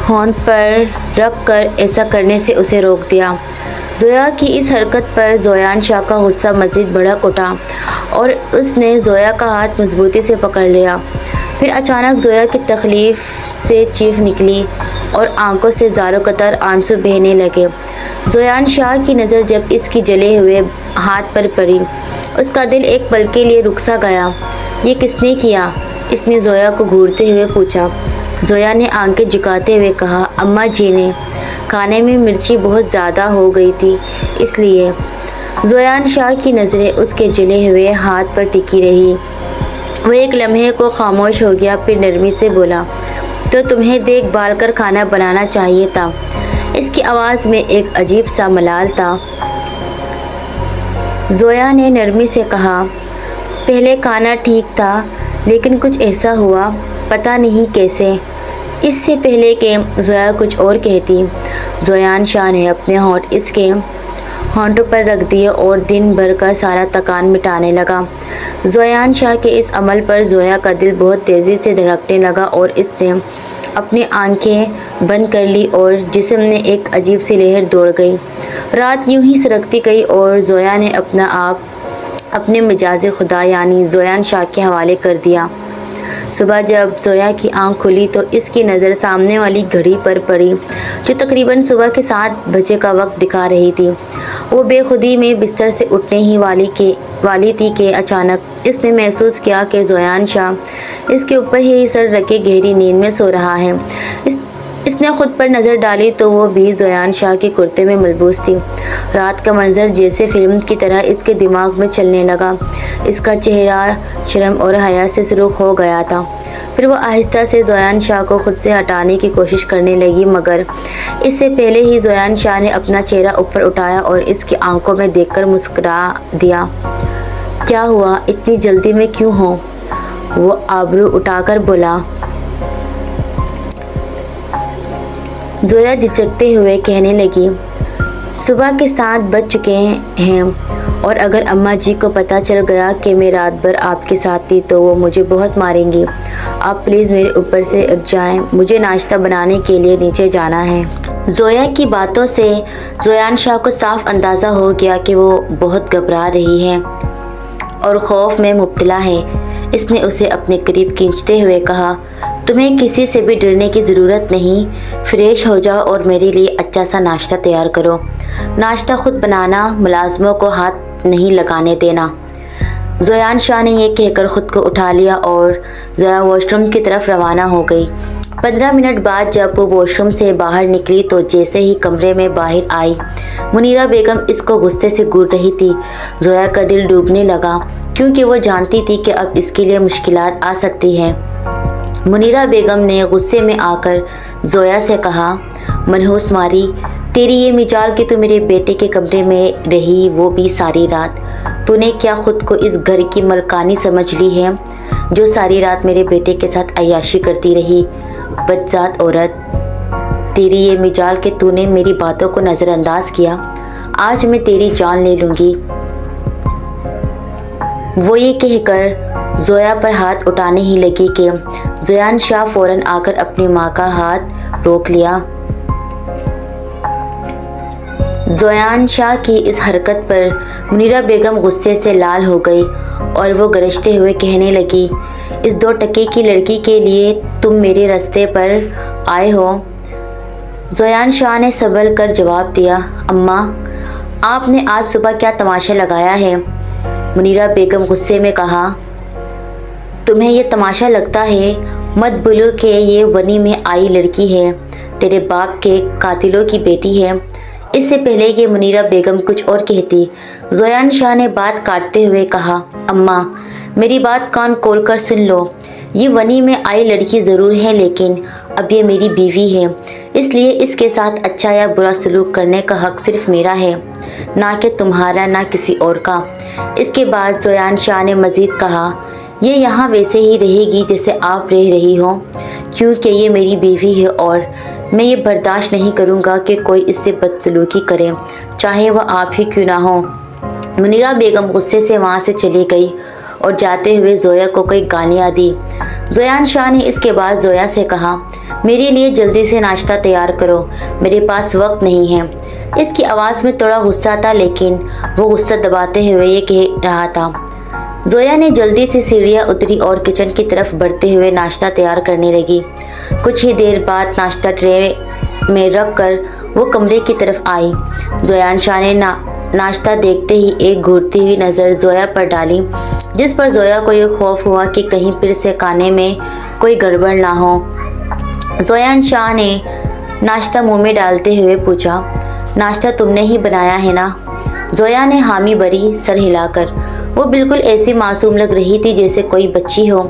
ہونٹ پر رکھ کر ایسا کرنے سے اسے روک دیا۔ زویا کی اس حرکت پر زویان شاہ کا غصہ مزید بھڑک اٹھا اور اس نے زویا کا ہاتھ مضبوطی سے پکڑ لیا۔ پھر اچانک زویا کی تکلیف سے چیخ نکلی اور آنکھوں سے زاروں قطر آنسو بہنے لگے۔ زویان شاہ کی نظر جب اس کی جلے ہوئے ہاتھ پر پڑی، اس کا دل ایک پل کے لیے رک سا گیا۔ یہ کس نے کیا؟ اس نے زویا کو گھورتے ہوئے پوچھا۔ زویا نے آنکھیں جھکاتے ہوئے کہا، اماں جی نے۔ کھانے میں مرچی بہت زیادہ ہو گئی تھی، اس لیے۔ زویان شاہ کی نظریں اس کے جلے ہوئے ہاتھ پر ٹکی رہی۔ وہ ایک لمحے کو خاموش ہو گیا، پھر نرمی سے بولا، تو تمہیں دیکھ بھال کر کھانا بنانا چاہیے تھا۔ اس کی آواز میں ایک عجیب سا ملال تھا۔ زویا نے نرمی سے کہا، پہلے کھانا ٹھیک تھا، لیکن کچھ ایسا ہوا، پتہ نہیں کیسے۔ اس سے پہلے کہ زویا کچھ اور کہتی، زویان شاہ نے اپنے ہونٹ اس کے ہونٹوں پر رکھ دیے اور دن بھر کا سارا تکان مٹانے لگا۔ زویان شاہ کے اس عمل پر زویا کا دل بہت تیزی سے دھڑکنے لگا اور اس نے اپنی آنکھیں بند کر لی اور جسم میں ایک عجیب سی لہر دوڑ گئی۔ رات یوں ہی سرکتی گئی اور زویا نے اپنا آپ اپنے مجاز خدا یعنی زویان شاہ کے حوالے کر دیا۔ صبح جب زویا کی آنکھ کھلی تو اس کی نظر سامنے والی گھڑی پر پڑی جو تقریباً صبح کے 7 بجے کا وقت دکھا رہی تھی۔ وہ بے خودی میں بستر سے اٹھنے ہی والی تھی کہ اچانک اس نے محسوس کیا کہ زویان شاہ اس کے اوپر ہی سر رکھے گہری نیند میں سو رہا ہے۔ اس نے خود پر نظر ڈالی تو وہ بھی زویان شاہ کے کرتے میں ملبوس تھی۔ رات کا منظر جیسے فلم کی طرح اس کے دماغ میں چلنے لگا۔ اس کا چہرہ شرم اور حیا سے سرخ ہو گیا تھا۔ پھر وہ آہستہ سے زویان شاہ کو خود سے ہٹانے کی کوشش کرنے لگی، مگر اس سے پہلے ہی زویان شاہ نے اپنا چہرہ اوپر اٹھایا اور اس کی آنکھوں میں دیکھ کر مسکرا دیا۔ کیا ہوا؟ اتنی جلدی میں کیوں ہو؟ وہ آبرو اٹھا کر بولا۔ زویا جھجکتے ہوئے کہنے لگی، صبح کے 7 بج چکے ہیں اور اگر اماں جی کو پتہ چل گیا کہ میں رات بھر آپ کے ساتھ تھی تو وہ مجھے بہت ماریں گی۔ آپ پلیز میرے اوپر سے اٹھ جائیں، مجھے ناشتہ بنانے کے لیے نیچے جانا ہے۔ زویا کی باتوں سے زویان شاہ کو صاف اندازہ ہو گیا کہ وہ بہت گھبرا رہی ہے اور خوف میں مبتلا ہے۔ اس نے اسے اپنے قریب کھینچتے ہوئے کہا، تمہیں کسی سے بھی ڈرنے کی ضرورت نہیں، فریش ہو جاؤ اور میرے لیے اچھا سا ناشتہ تیار کرو۔ ناشتہ خود بنانا، ملازموں کو ہاتھ نہیں لگانے دینا۔ زویان شاہ نے یہ کہہ کر خود کو اٹھا لیا اور زویا واش روم کی طرف روانہ ہو گئی۔ 15 منٹ بعد جب وہ واش روم سے باہر نکلی تو جیسے ہی کمرے میں باہر آئی، منیرہ بیگم اس کو غصے سے گھور رہی تھی۔ زویا کا دل ڈوبنے لگا کیونکہ وہ جانتی تھی کہ اب اس کے لیے مشکلات آ سکتی ہیں۔ منیرہ بیگم نے غصے میں آ کر زویا سے کہا، منحوس ماری، تیری یہ مجال کہ تو میرے بیٹے کے کمرے میں رہی، وہ بھی ساری رات۔ تو نے کیا خود کو اس گھر کی ملکانی سمجھ لی ہے جو ساری رات میرے بیٹے کے ساتھ عیاشی کرتی رہی؟ بدذات عورت، تیری یہ مجال کہ تو نے میری باتوں کو نظر انداز کیا، آج میں تیری جان لے لوں گی۔ وہ یہ کہہ کر زویا پر ہاتھ اٹھانے ہی لگی کہ زویان شاہ فوراً آ کر اپنی ماں کا ہاتھ روک لیا۔ زویان شاہ کی اس حرکت پر منیرہ بیگم غصے سے لال ہو گئی اور وہ گرجتے ہوئے کہنے لگی، اس 2 ٹکے کی لڑکی کے لیے تم میرے راستے پر آئے ہو؟ زویان شاہ نے سنبھل کر جواب دیا، اماں، آپ نے آج صبح کیا تماشا لگایا ہے؟ منیرہ بیگم غصے میں کہا، تمہیں یہ تماشا لگتا ہے؟ مت بھولو کہ یہ ونی میں آئی لڑکی ہے، تیرے باپ کے قاتلوں کی بیٹی ہے۔ اس سے پہلے کہ منیرہ بیگم کچھ اور کہتی، زویان شاہ نے بات کاٹتے ہوئے کہا، اماں، میری بات کان کھول کر سن لو، یہ ونی میں آئی لڑکی ضرور ہے لیکن اب یہ میری بیوی ہے، اس لیے اس کے ساتھ اچھا یا برا سلوک کرنے کا حق صرف میرا ہے، نہ کہ تمہارا، نہ کسی اور کا۔ اس کے بعد زویان شاہ نے مزید کہا، یہ یہاں ویسے ہی رہے گی جیسے آپ رہ رہی ہو، کیونکہ یہ میری بیوی ہے اور میں یہ برداشت نہیں کروں گا کہ کوئی اس سے بدسلوکی کرے، چاہے وہ آپ ہی کیوں نہ ہو۔ منیرہ بیگم غصے سے وہاں سے چلی گئی اور جاتے ہوئے زویا کو کئی گالیاں دی۔ زویان شاہ نے اس کے بعد زویا سے کہا، میرے لیے جلدی سے ناشتہ تیار کرو، میرے پاس وقت نہیں ہے۔ اس کی آواز میں تھوڑا غصہ تھا لیکن وہ غصہ دباتے ہوئے یہ کہہ رہا تھا۔ زویا نے جلدی سے سیڑھیاں اتری اور کچن کی طرف بڑھتے ہوئے ناشتہ تیار کرنے لگی۔ کچھ ہی دیر بعد ناشتہ ٹرے میں رکھ کر وہ کمرے کی طرف آئی۔ زویان شاہ نے ناشتہ دیکھتے ہی ایک گھورتی ہوئی نظر زویا پر ڈالی، جس پر زویا کو یہ خوف ہوا کہ کہیں پھر سے کھانے میں کوئی گڑبڑ نہ ہو۔ زویان شاہ نے ناشتہ منہ میں ڈالتے ہوئے پوچھا، ناشتہ تم نے ہی بنایا ہے نا؟ زویا نے حامی بھری سر ہلا کر۔ وہ بالکل ایسی معصوم لگ رہی تھی جیسے کوئی بچی ہو۔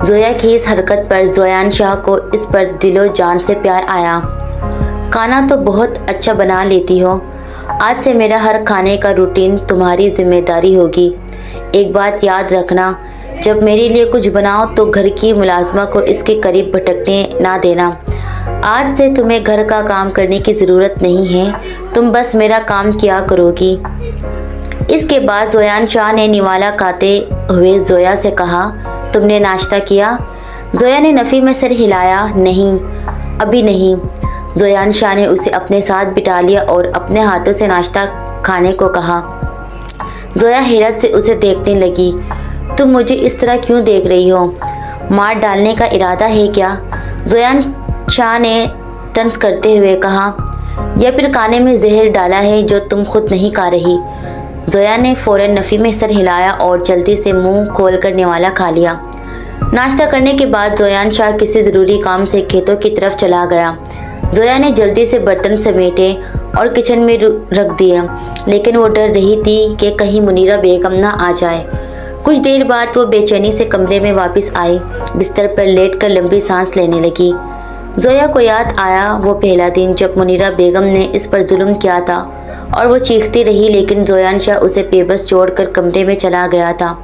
زویا کی اس حرکت پر زویان شاہ کو اس پر دل و جان سے پیار آیا۔ کھانا تو بہت اچھا بنا لیتی ہو، آج سے میرا ہر کھانے کا روٹین تمہاری ذمہ داری ہوگی۔ ایک بات یاد رکھنا، جب میرے لیے کچھ بناؤ تو گھر کی ملازمہ کو اس کے قریب بھٹکنے نہ دینا۔ آج سے تمہیں گھر کا کام کرنے کی ضرورت نہیں ہے، تم بس میرا کام کیا کرو گی۔ اس کے بعد زویان شاہ نے نوالا کھاتے ہوئے زویا سے کہا، تم نے ناشتہ کیا؟ زویا نے نفی میں سر ہلایا، نہیں، ابھی نہیں۔ زویان شاہ نے اسے اپنے ساتھ بٹھا لیا اور اپنے ہاتھوں سے ناشتہ کھانے کو کہا۔ زویا حیرت سے اسے دیکھنے لگی، تم مجھے اس طرح کیوں دیکھ رہی ہو؟ مار ڈالنے کا ارادہ ہے کیا؟ زویان شاہ نے طنز کرتے ہوئے کہا، یا پھر کھانے میں زہر ڈالا ہے جو تم خود نہیں کھا رہی؟ زویا نے فوراً نفی میں سر ہلایا اور جلدی سے منہ کھول کر نوالا کھا لیا۔ ناشتہ کرنے کے بعد زویان شاہ کسی ضروری کام سے کھیتوں کی طرف چلا گیا۔ زویا نے جلدی سے برتن سمیٹے اور کچن میں رکھ دیے، لیکن وہ ڈر رہی تھی کہ کہیں منیرہ بیگم نہ آ جائے۔ کچھ دیر بعد وہ بے چینی سے کمرے میں واپس آئی، بستر پر لیٹ کر لمبی سانس لینے لگی۔ زویا کو یاد آیا وہ پہلا دن جب منیرہ بیگم نے اس پر ظلم کیا تھا اور وہ چیختی رہی لیکن زویان شاہ اسے بے بس چھوڑ کر کمرے میں چلا گیا تھا۔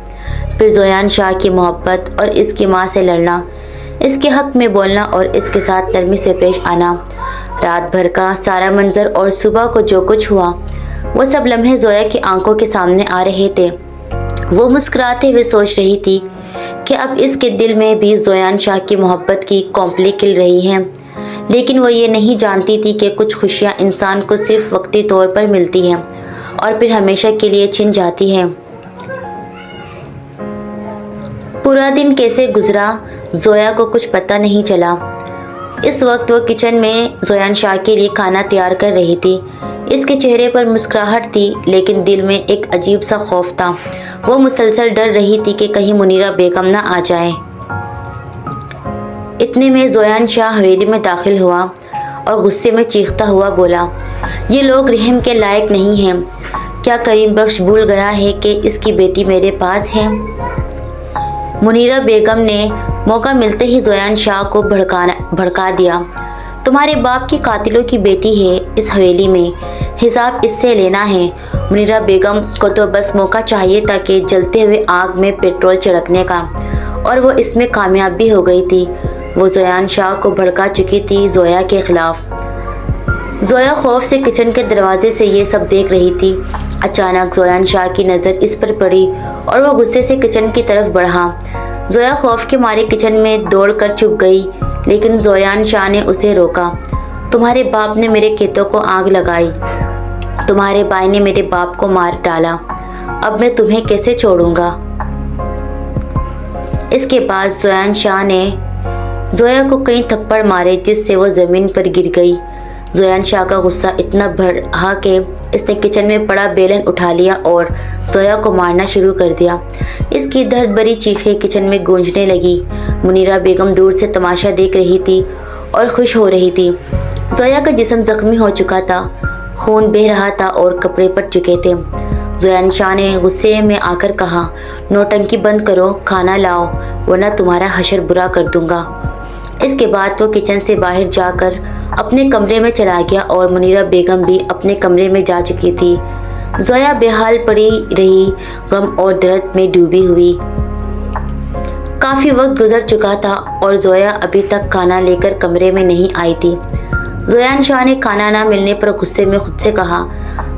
پھر زویان شاہ کی محبت اور اس کی ماں سے لڑنا، اس کے حق میں بولنا اور اس کے ساتھ نرمی سے پیش آنا، رات بھر کا سارا منظر اور صبح کو جو کچھ ہوا، وہ سب لمحے زویا کی آنکھوں کے سامنے آ رہے تھے۔ وہ مسکراتے ہوئے سوچ رہی تھی کہ اب اس کے دل میں بھی زویان شاہ کی محبت کی کونپلی کھل رہی ہیں، لیکن وہ یہ نہیں جانتی تھی کہ کچھ خوشیاں انسان کو صرف وقتی طور پر ملتی ہیں اور پھر ہمیشہ کے لیے چھن جاتی ہیں۔ پورا دن کیسے گزرا زویا کو کچھ پتہ نہیں چلا۔ اس وقت وہ کچن میں زویان شاہ کے لیے کھانا تیار کر رہی تھی۔ اس کے چہرے پر مسکراہٹ تھی لیکن دل میں ایک عجیب سا خوف تھا۔ وہ مسلسل ڈر رہی تھی کہ کہیں منیرہ بیگم نہ آ جائے۔ اتنے میں زویان شاہ حویلی میں داخل ہوا اور غصے میں چیختا ہوا بولا، یہ لوگ رحم کے لائق نہیں ہیں۔ کیا کریم بخش بھول گیا ہے کہ اس کی بیٹی میرے پاس ہے؟ منیرہ بیگم نے موقع ملتے ہی زویان شاہ کو بھڑکا دیا۔ تمہارے باپ کی قاتلوں کی بیٹی ہے اس حویلی میں، حساب اس سے لینا ہے۔ منیرہ بیگم کو تو بس موقع چاہیے تھا کہ جلتے ہوئے آگ میں پیٹرول چھڑکنے کا، اور وہ اس میں کامیاب بھی ہو گئی تھی۔ وہ زویان شاہ کو بھڑکا چکی تھی زویا کے خلاف۔ زویا خوف سے کچن کے دروازے سے یہ سب دیکھ رہی تھی۔ اچانک زویان شاہ کی نظر اس پر پڑی اور وہ غصے سے کچن کی طرف بڑھا۔ زویا خوف کے مارے کچن میں دوڑ کر چھپ گئی، لیکن زویان شاہ نے اسے روکا۔ تمہارے باپ نے میرے کھیتوں کو آگ لگائی، تمہارے بھائی نے میرے باپ کو مار ڈالا، اب میں تمہیں کیسے چھوڑوں گا؟ اس کے بعد زویان شاہ نے زویا کو کئی تھپڑ مارے جس سے وہ زمین پر گر گئی۔ زویان شاہ کا غصہ اتنا بڑھا کہ اس نے کچن میں پڑا بیلن اٹھا لیا اور زویا کو مارنا شروع کر دیا۔ اس کی درد بھری چیخیں کچن میں گونجنے لگی۔ منیرہ بیگم دور سے تماشا دیکھ رہی تھی اور خوش ہو رہی تھی۔ زویا کا جسم زخمی ہو چکا تھا، خون بہہ رہا تھا اور کپڑے پھٹ چکے تھے۔ زویان شاہ نے غصے میں آ کر کہا، نوٹنکی بند کرو، کھانا لاؤ ورنہ تمہارا حشر برا کر دوں گا۔ اس کے بعد وہ کچن سے باہر جا کر اپنے کمرے میں چلا گیا اور منیرہ بیگم بھی اپنے کمرے میں جا چکی تھی۔ زویا بے حال پڑی رہی، غم اور درد میں ڈوبی ہوئی۔ کافی وقت گزر چکا تھا اور زویا ابھی تک کھانا لے کر کمرے میں نہیں آئی تھی۔ زویان شاہ نے کھانا نہ ملنے پر غصے میں خود سے کہا،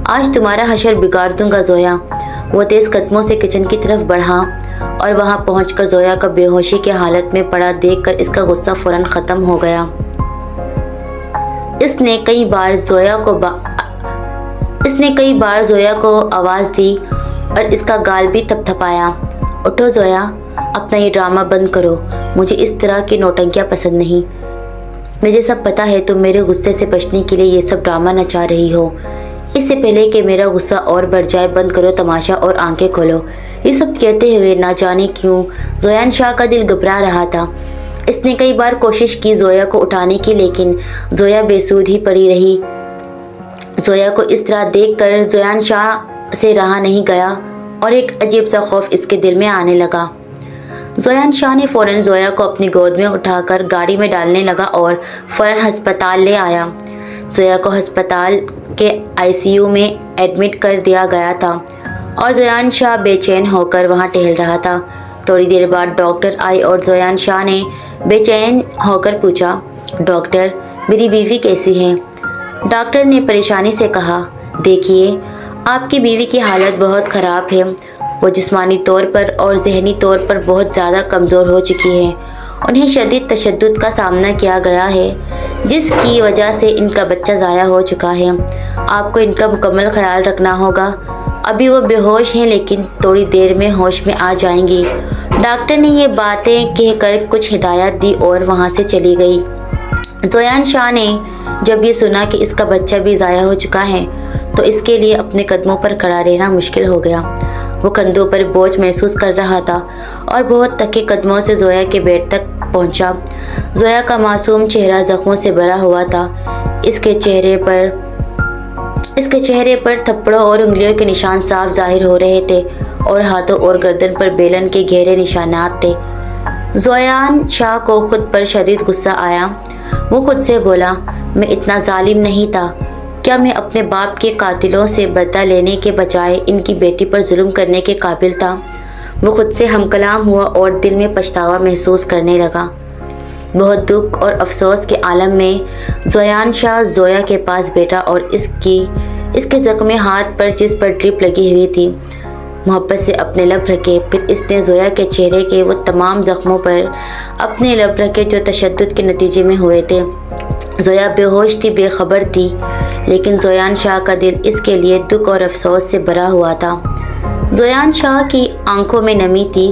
آج تمہارا حشر بگاڑ دوں گا زویا۔ وہ تیز قدموں سے کچن کی طرف بڑھا اور وہاں پہنچ کر زویا کا بے ہوشی کی حالت میں پڑا دیکھ کر اس کا غصہ فوراً ختم ہو گیا۔ اس نے کئی بار زویا کو آواز دی اور اس کا گال بھی تھپتھپایا، اٹھو زویا، اپنا یہ ڈرامہ بند کرو، مجھے اس طرح کی نوٹنکیاں پسند نہیں۔ مجھے سب پتا ہے تم میرے غصے سے بچنے کے لیے یہ سب ڈرامہ نچا رہی ہو۔ اس سے پہلے کہ میرا غصہ اور بڑھ جائے بند کرو تماشا اور آنکھیں کھولو۔ یہ سب کہتے ہوئے نہ جانے کیوں زویان شاہ کا دل گھبرا رہا تھا۔ اس نے کئی بار کوشش کی زویا کو اٹھانے کی، لیکن زویا بے سود ہی پڑی رہی۔ زویا کو اس طرح دیکھ کر زویان شاہ سے رہا نہیں گیا اور ایک عجیب سا خوف اس کے دل میں آنے لگا۔ زویان شاہ نے فوراً زویا کو اپنی گود میں اٹھا کر گاڑی میں ڈالنے لگا اور فوراً ہسپتال لے آیا۔ زویا کو ہسپتال کے ICU میں ایڈمٹ کر دیا گیا تھا اور زویان شاہ بے چین ہو کر وہاں ٹہل رہا تھا۔ تھوڑی دیر بعد ڈاکٹر آئی اور زویان شاہ نے بے چین ہو کر پوچھا، ڈاکٹر میری بیوی کیسی ہے؟ ڈاکٹر نے پریشانی سے کہا، دیکھیے آپ کی بیوی کی حالت بہت خراب ہے، وہ جسمانی طور پر اور ذہنی طور پر بہت زیادہ کمزور ہو چکی ہے۔ انہیں شدید تشدد کا سامنا کیا گیا ہے جس کی وجہ سے ان کا بچہ ضائع ہو چکا ہے۔ آپ کو ان کا مکمل خیال رکھنا ہوگا۔ ابھی وہ بے ہوش ہیں لیکن تھوڑی دیر میں ہوش میں آ جائیں گی۔ ڈاکٹر نے یہ باتیں کہہ کر کچھ ہدایات دی اور وہاں سے چلی گئی۔ زویان شاہ نے جب یہ سنا کہ اس کا بچہ بھی ضائع ہو چکا ہے تو اس کے لیے اپنے قدموں پر کھڑا رہنا مشکل ہو گیا۔ وہ کندھوں پر بوجھ محسوس کر رہا تھا اور بہت تھکے قدموں سے زویا کے بیڈ تک پہنچا۔ زویا کا معصوم چہرہ زخموں سے بھرا ہوا تھا۔ اس کے چہرے پر تھپڑوں اور انگلیوں کے نشان صاف ظاہر ہو رہے تھے اور ہاتھوں اور گردن پر بیلن کے گہرے نشانات تھے۔ زویان شاہ کو خود پر شدید غصہ آیا۔ وہ خود سے بولا، میں اتنا ظالم نہیں تھا۔ کیا میں اپنے باپ کے قاتلوں سے بدلہ لینے کے بجائے ان کی بیٹی پر ظلم کرنے کے قابل تھا؟ وہ خود سے ہم کلام ہوا اور دل میں پچھتاوا محسوس کرنے لگا۔ بہت دکھ اور افسوس کے عالم میں زویان شاہ زویا کے پاس بیٹھا اور اس کے زخمی ہاتھ پر جس پر ڈرپ لگی ہوئی تھی محبت سے اپنے لب رکھے۔ پھر اس نے زویا کے چہرے کے وہ تمام زخموں پر اپنے لب رکھے جو تشدد کے نتیجے میں ہوئے تھے۔ زویا بے ہوش تھی، بے خبر تھی، لیکن زویان شاہ کا دل اس کے لیے دکھ اور افسوس سے بھرا ہوا تھا۔ زویان شاہ کی آنکھوں میں نمی تھی،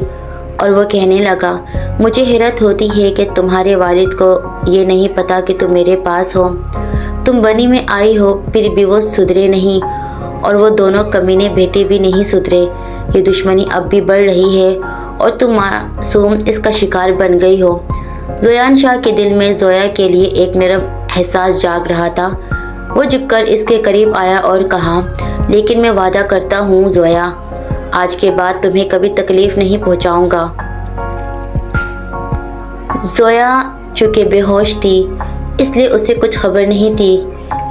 اور وہ کہنے لگا، مجھے حیرت ہوتی ہے کہ تمہارے والد کو یہ نہیں پتا کہ تم میرے پاس ہو۔ تم بنی میں آئی ہو پھر بھی وہ سدھرے نہیں، اور وہ دونوں کمینے بیٹے بھی نہیں سدھرے۔ یہ دشمنی اب بھی بڑھ رہی ہے اور تم معصوم اس کا شکار بن گئی ہو۔ زویان شاہ کے دل میں زویا کے لیے ایک نرم احساس جاگ رہا تھا۔ وہ جھک کر اس کے قریب آیا اور کہا، لیکن میں وعدہ کرتا ہوں زویا، آج کے بعد تمہیں کبھی تکلیف نہیں پہنچاؤں گا۔ زویا چونکہ بے ہوش تھی اس لیے اسے کچھ خبر نہیں تھی،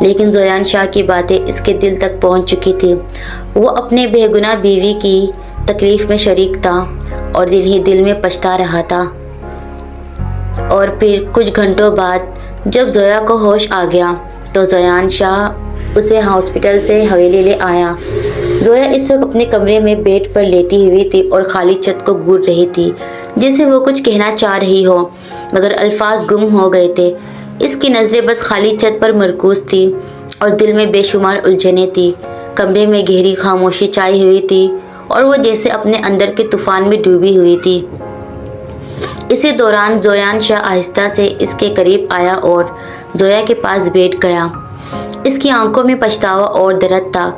لیکن زویان شاہ کی باتیں اس کے دل تک پہنچ چکی تھی۔ وہ اپنے بے گناہ بیوی کی تکلیف میں شریک تھا اور دل ہی دل میں پچھتا رہا تھا۔ اور پھر کچھ گھنٹوں بعد جب زویا کو ہوش آ گیا تو زویان شاہ اسے ہاسپٹل سے حویلی لے آیا۔ زویا اس وقت اپنے کمرے میں بیڈ پر لیٹی ہوئی تھی اور خالی چھت کو گھور رہی تھی، جیسے وہ کچھ کہنا چاہ رہی ہو مگر الفاظ گم ہو گئے تھے۔ اس کی نظریں بس خالی چھت پر مرکوز تھی اور دل میں بے شمار الجھنیں تھی۔ کمرے میں گہری خاموشی چھائی ہوئی تھی اور وہ جیسے اپنے اندر کے طوفان میں ڈوبی ہوئی تھی۔ اسی دوران زویان شاہ آہستہ سے اس کے قریب آیا اور زویا کے پاس بیٹھ گیا۔ اس کی آنکھوں میں پچھتاوا اور درد تھا۔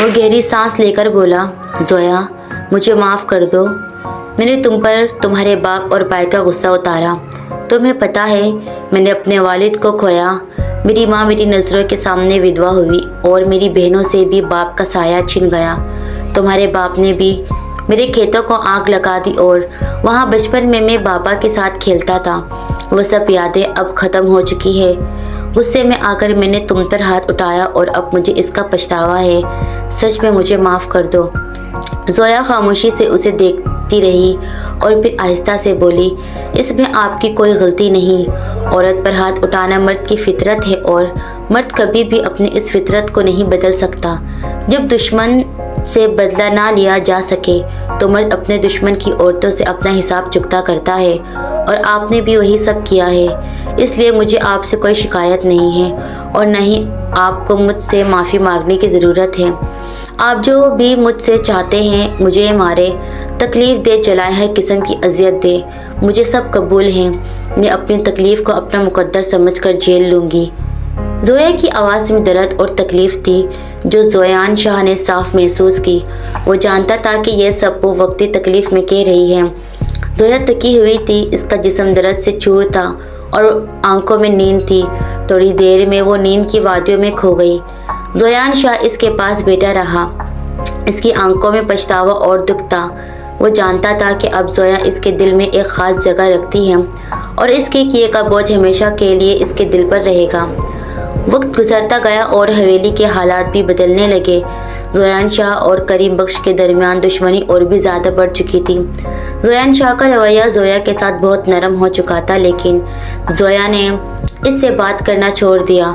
وہ گہری سانس لے کر بولا، زویا، مجھے معاف کر دو۔ میں نے تم پر تمہارے باپ اور بھائی کا غصہ اتارا۔ تمہیں پتہ ہے میں نے اپنے والد کو کھویا، میری ماں میری نظروں کے سامنے ودوا ہوئی اور میری بہنوں سے بھی باپ کا سایہ چھن گیا۔ تمہارے باپ نے بھی میرے کھیتوں کو آگ لگا دی اور وہاں بچپن میں بابا کے ساتھ کھیلتا تھا، وہ سب یادیں اب ختم ہو چکی ہے۔ غصے میں آ کر میں نے تم پر ہاتھ اٹھایا اور اب مجھے اس کا پچھتاوا ہے۔ سچ میں مجھے معاف کر دو۔ زویا خاموشی سے اسے دیکھتی رہی اور پھر آہستہ سے بولی، اس میں آپ کی کوئی غلطی نہیں۔ عورت پر ہاتھ اٹھانا مرد کی فطرت ہے اور مرد کبھی بھی اپنی اس فطرت کو نہیں بدل سکتا۔ جب دشمن سے بدلہ نہ لیا جا سکے تو مرد اپنے دشمن کی عورتوں سے اپنا حساب چکتا کرتا ہے، اور آپ نے بھی وہی سب کیا ہے۔ اس لیے مجھے آپ سے کوئی شکایت نہیں ہے اور نہ ہی آپ کو مجھ سے معافی مانگنے کی ضرورت ہے۔ آپ جو بھی مجھ سے چاہتے ہیں، مجھے مارے، تکلیف دے، جلائے، ہر قسم کی اذیت دے، مجھے سب قبول ہیں۔ میں اپنی تکلیف کو اپنا مقدر سمجھ کر جھیل لوں گی۔ زویا کی آواز میں درد اور تکلیف تھی جو زویان شاہ نے صاف محسوس کی۔ وہ جانتا تھا کہ یہ سب وہ وقتی تکلیف میں کہہ رہی ہے۔ زویا تکی ہوئی تھی، اس کا جسم درد سے چور تھا اور آنکھوں میں نیند تھی۔ تھوڑی دیر میں وہ نیند کی وادیوں میں کھو گئی۔ زویان شاہ اس کے پاس بیٹھا رہا۔ اس کی آنکھوں میں پچھتاوا اور دکھ تھا۔ وہ جانتا تھا کہ اب زویا اس کے دل میں ایک خاص جگہ رکھتی ہے اور اس کے کیے کا بوجھ ہمیشہ کے لیے اس کے دل پر رہے گا۔ وقت گزرتا گیا اور حویلی کے حالات بھی بدلنے لگے۔ زویان شاہ اور کریم بخش کے درمیان دشمنی اور بھی زیادہ بڑھ چکی تھی۔ زویان شاہ کا رویہ زویا کے ساتھ بہت نرم ہو چکا تھا، لیکن زویا نے اس سے بات کرنا چھوڑ دیا۔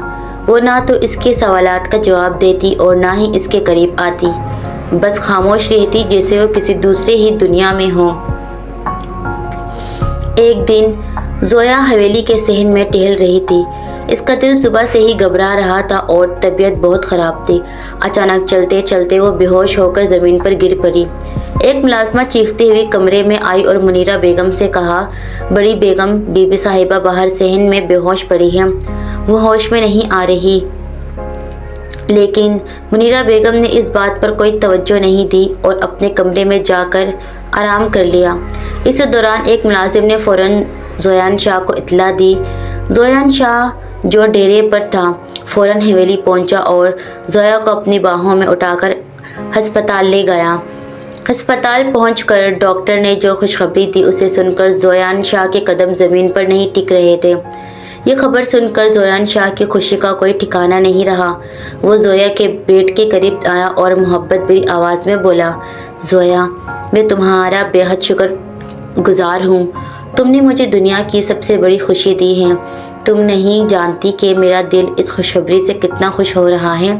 وہ نہ تو اس کے سوالات کا جواب دیتی اور نہ ہی اس کے قریب آتی، بس خاموش رہتی جیسے وہ کسی دوسرے ہی دنیا میں ہو۔ ایک دن زویا حویلی کے صحن میں ٹہل رہی تھی۔ اس کا دل صبح سے ہی گھبرا رہا تھا اور طبیعت بہت خراب تھی۔ اچانک چلتے چلتے وہ بے ہوش ہو کر زمین پر گر پڑی۔ ایک ملازمہ چیختی ہوئی کمرے میں آئی اور منیرہ بیگم سے کہا، بڑی بیگم، بی بی صاحبہ باہر صحن میں بے ہوش پڑی ہے، وہ ہوش میں نہیں آ رہی۔ لیکن منیرہ بیگم نے اس بات پر کوئی توجہ نہیں دی اور اپنے کمرے میں جا کر آرام کر لیا۔ اس دوران ایک ملازم نے فوراً زویان شاہ کو اطلاع دی۔ زویان شاہ جو ڈیرے پر تھا فوراً حویلی پہنچا اور زویا کو اپنی باہوں میں اٹھا کر ہسپتال لے گیا۔ ہسپتال پہنچ کر ڈاکٹر نے جو خوشخبری دی اسے سن کر زویان شاہ کے قدم زمین پر نہیں ٹک رہے تھے۔ یہ خبر سن کر زویان شاہ کی خوشی کا کوئی ٹھکانہ نہیں رہا۔ وہ زویا کے بیڈ کے قریب آیا اور محبت بھری آواز میں بولا، زویا، میں تمہارا بے حد شکر گزار ہوں۔ تم نے مجھے دنیا کی سب سے بڑی خوشی دی ہے۔ تم نہیں جانتی کہ میرا دل اس خوشخبری سے کتنا خوش ہو رہا ہے۔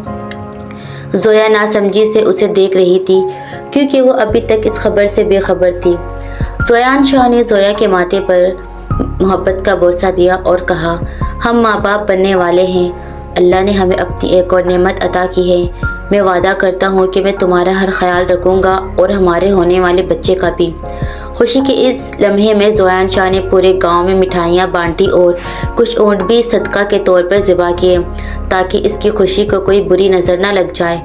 زویا ناسمجھی سے اسے دیکھ رہی تھی کیونکہ وہ ابھی تک اس خبر سے بے خبر تھی۔ زویان شاہ نے زویا کے ماتھے پر محبت کا بوسہ دیا اور کہا، ہم ماں باپ بننے والے ہیں۔ اللہ نے ہمیں اپنی ایک اور نعمت عطا کی ہے۔ میں وعدہ کرتا ہوں کہ میں تمہارا ہر خیال رکھوں گا اور ہمارے ہونے والے بچے کا بھی۔ خوشی کے اس لمحے میں زویان شاہ نے پورے گاؤں میں مٹھائیاں بانٹی اور کچھ اونٹ بھی صدقہ کے طور پر ذبح کیے تاکہ اس کی خوشی کو کوئی بری نظر نہ لگ جائے۔